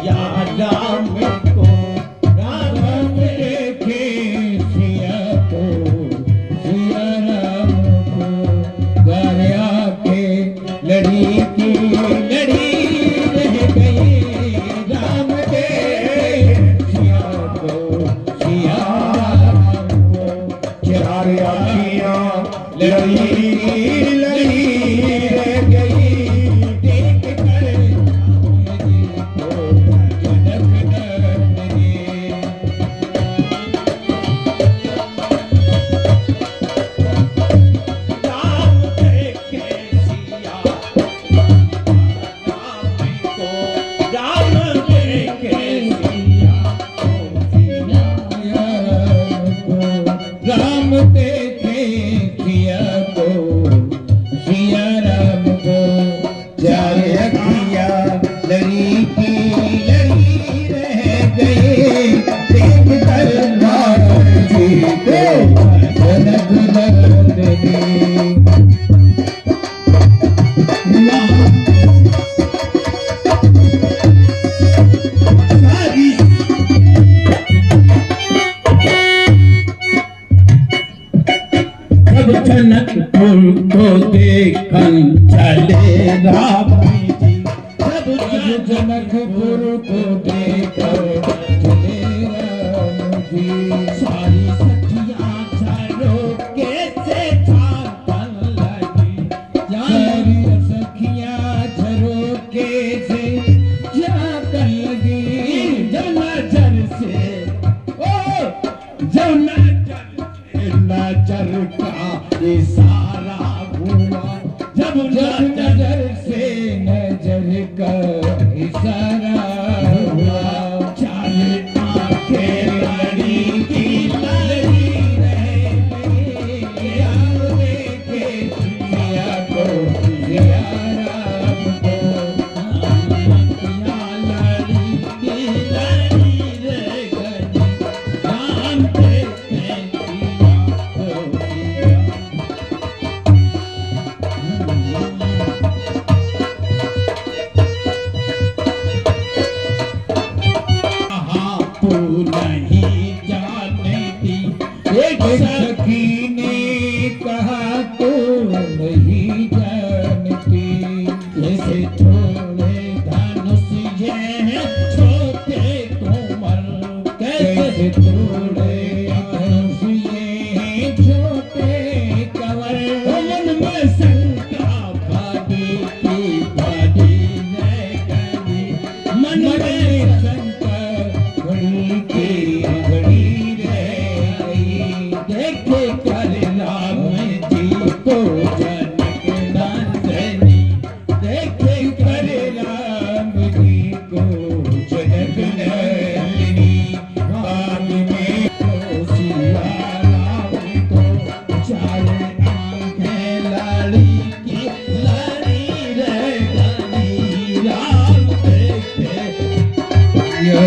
तुमको देखन चले राम जी जब जनकपुर को देखो चले राम जी सारी सखियां झरोके से झांकन लगी सारी सखियां झरोके से झांकन लगी जब नजर से जब नजर का इशारा हुआ जब नजर से नजर का इशारा हुआ चार आंखें लड़ी की लड़ी रहे देखे जिया को जिया राम को आंखें लड़ी की लड़ी रे गली राम देखते नहीं जानती एक सखी ने कहा तो नहीं जानती जैसे थोड़े धनुष ये छोटे कोमल कैसे थोड़े धनुष ये छोटे कमल मन में शंका भागी की भागी न गई मन में शंका घड़ी की घड़ी रह गई देखे कर राम जी को जनक नंदनी देखे कर राम जी को जनक नंदनी बाग में को सिया राम को चार आंखें लाड़ी की लाड़ी रह गई राम देखे ये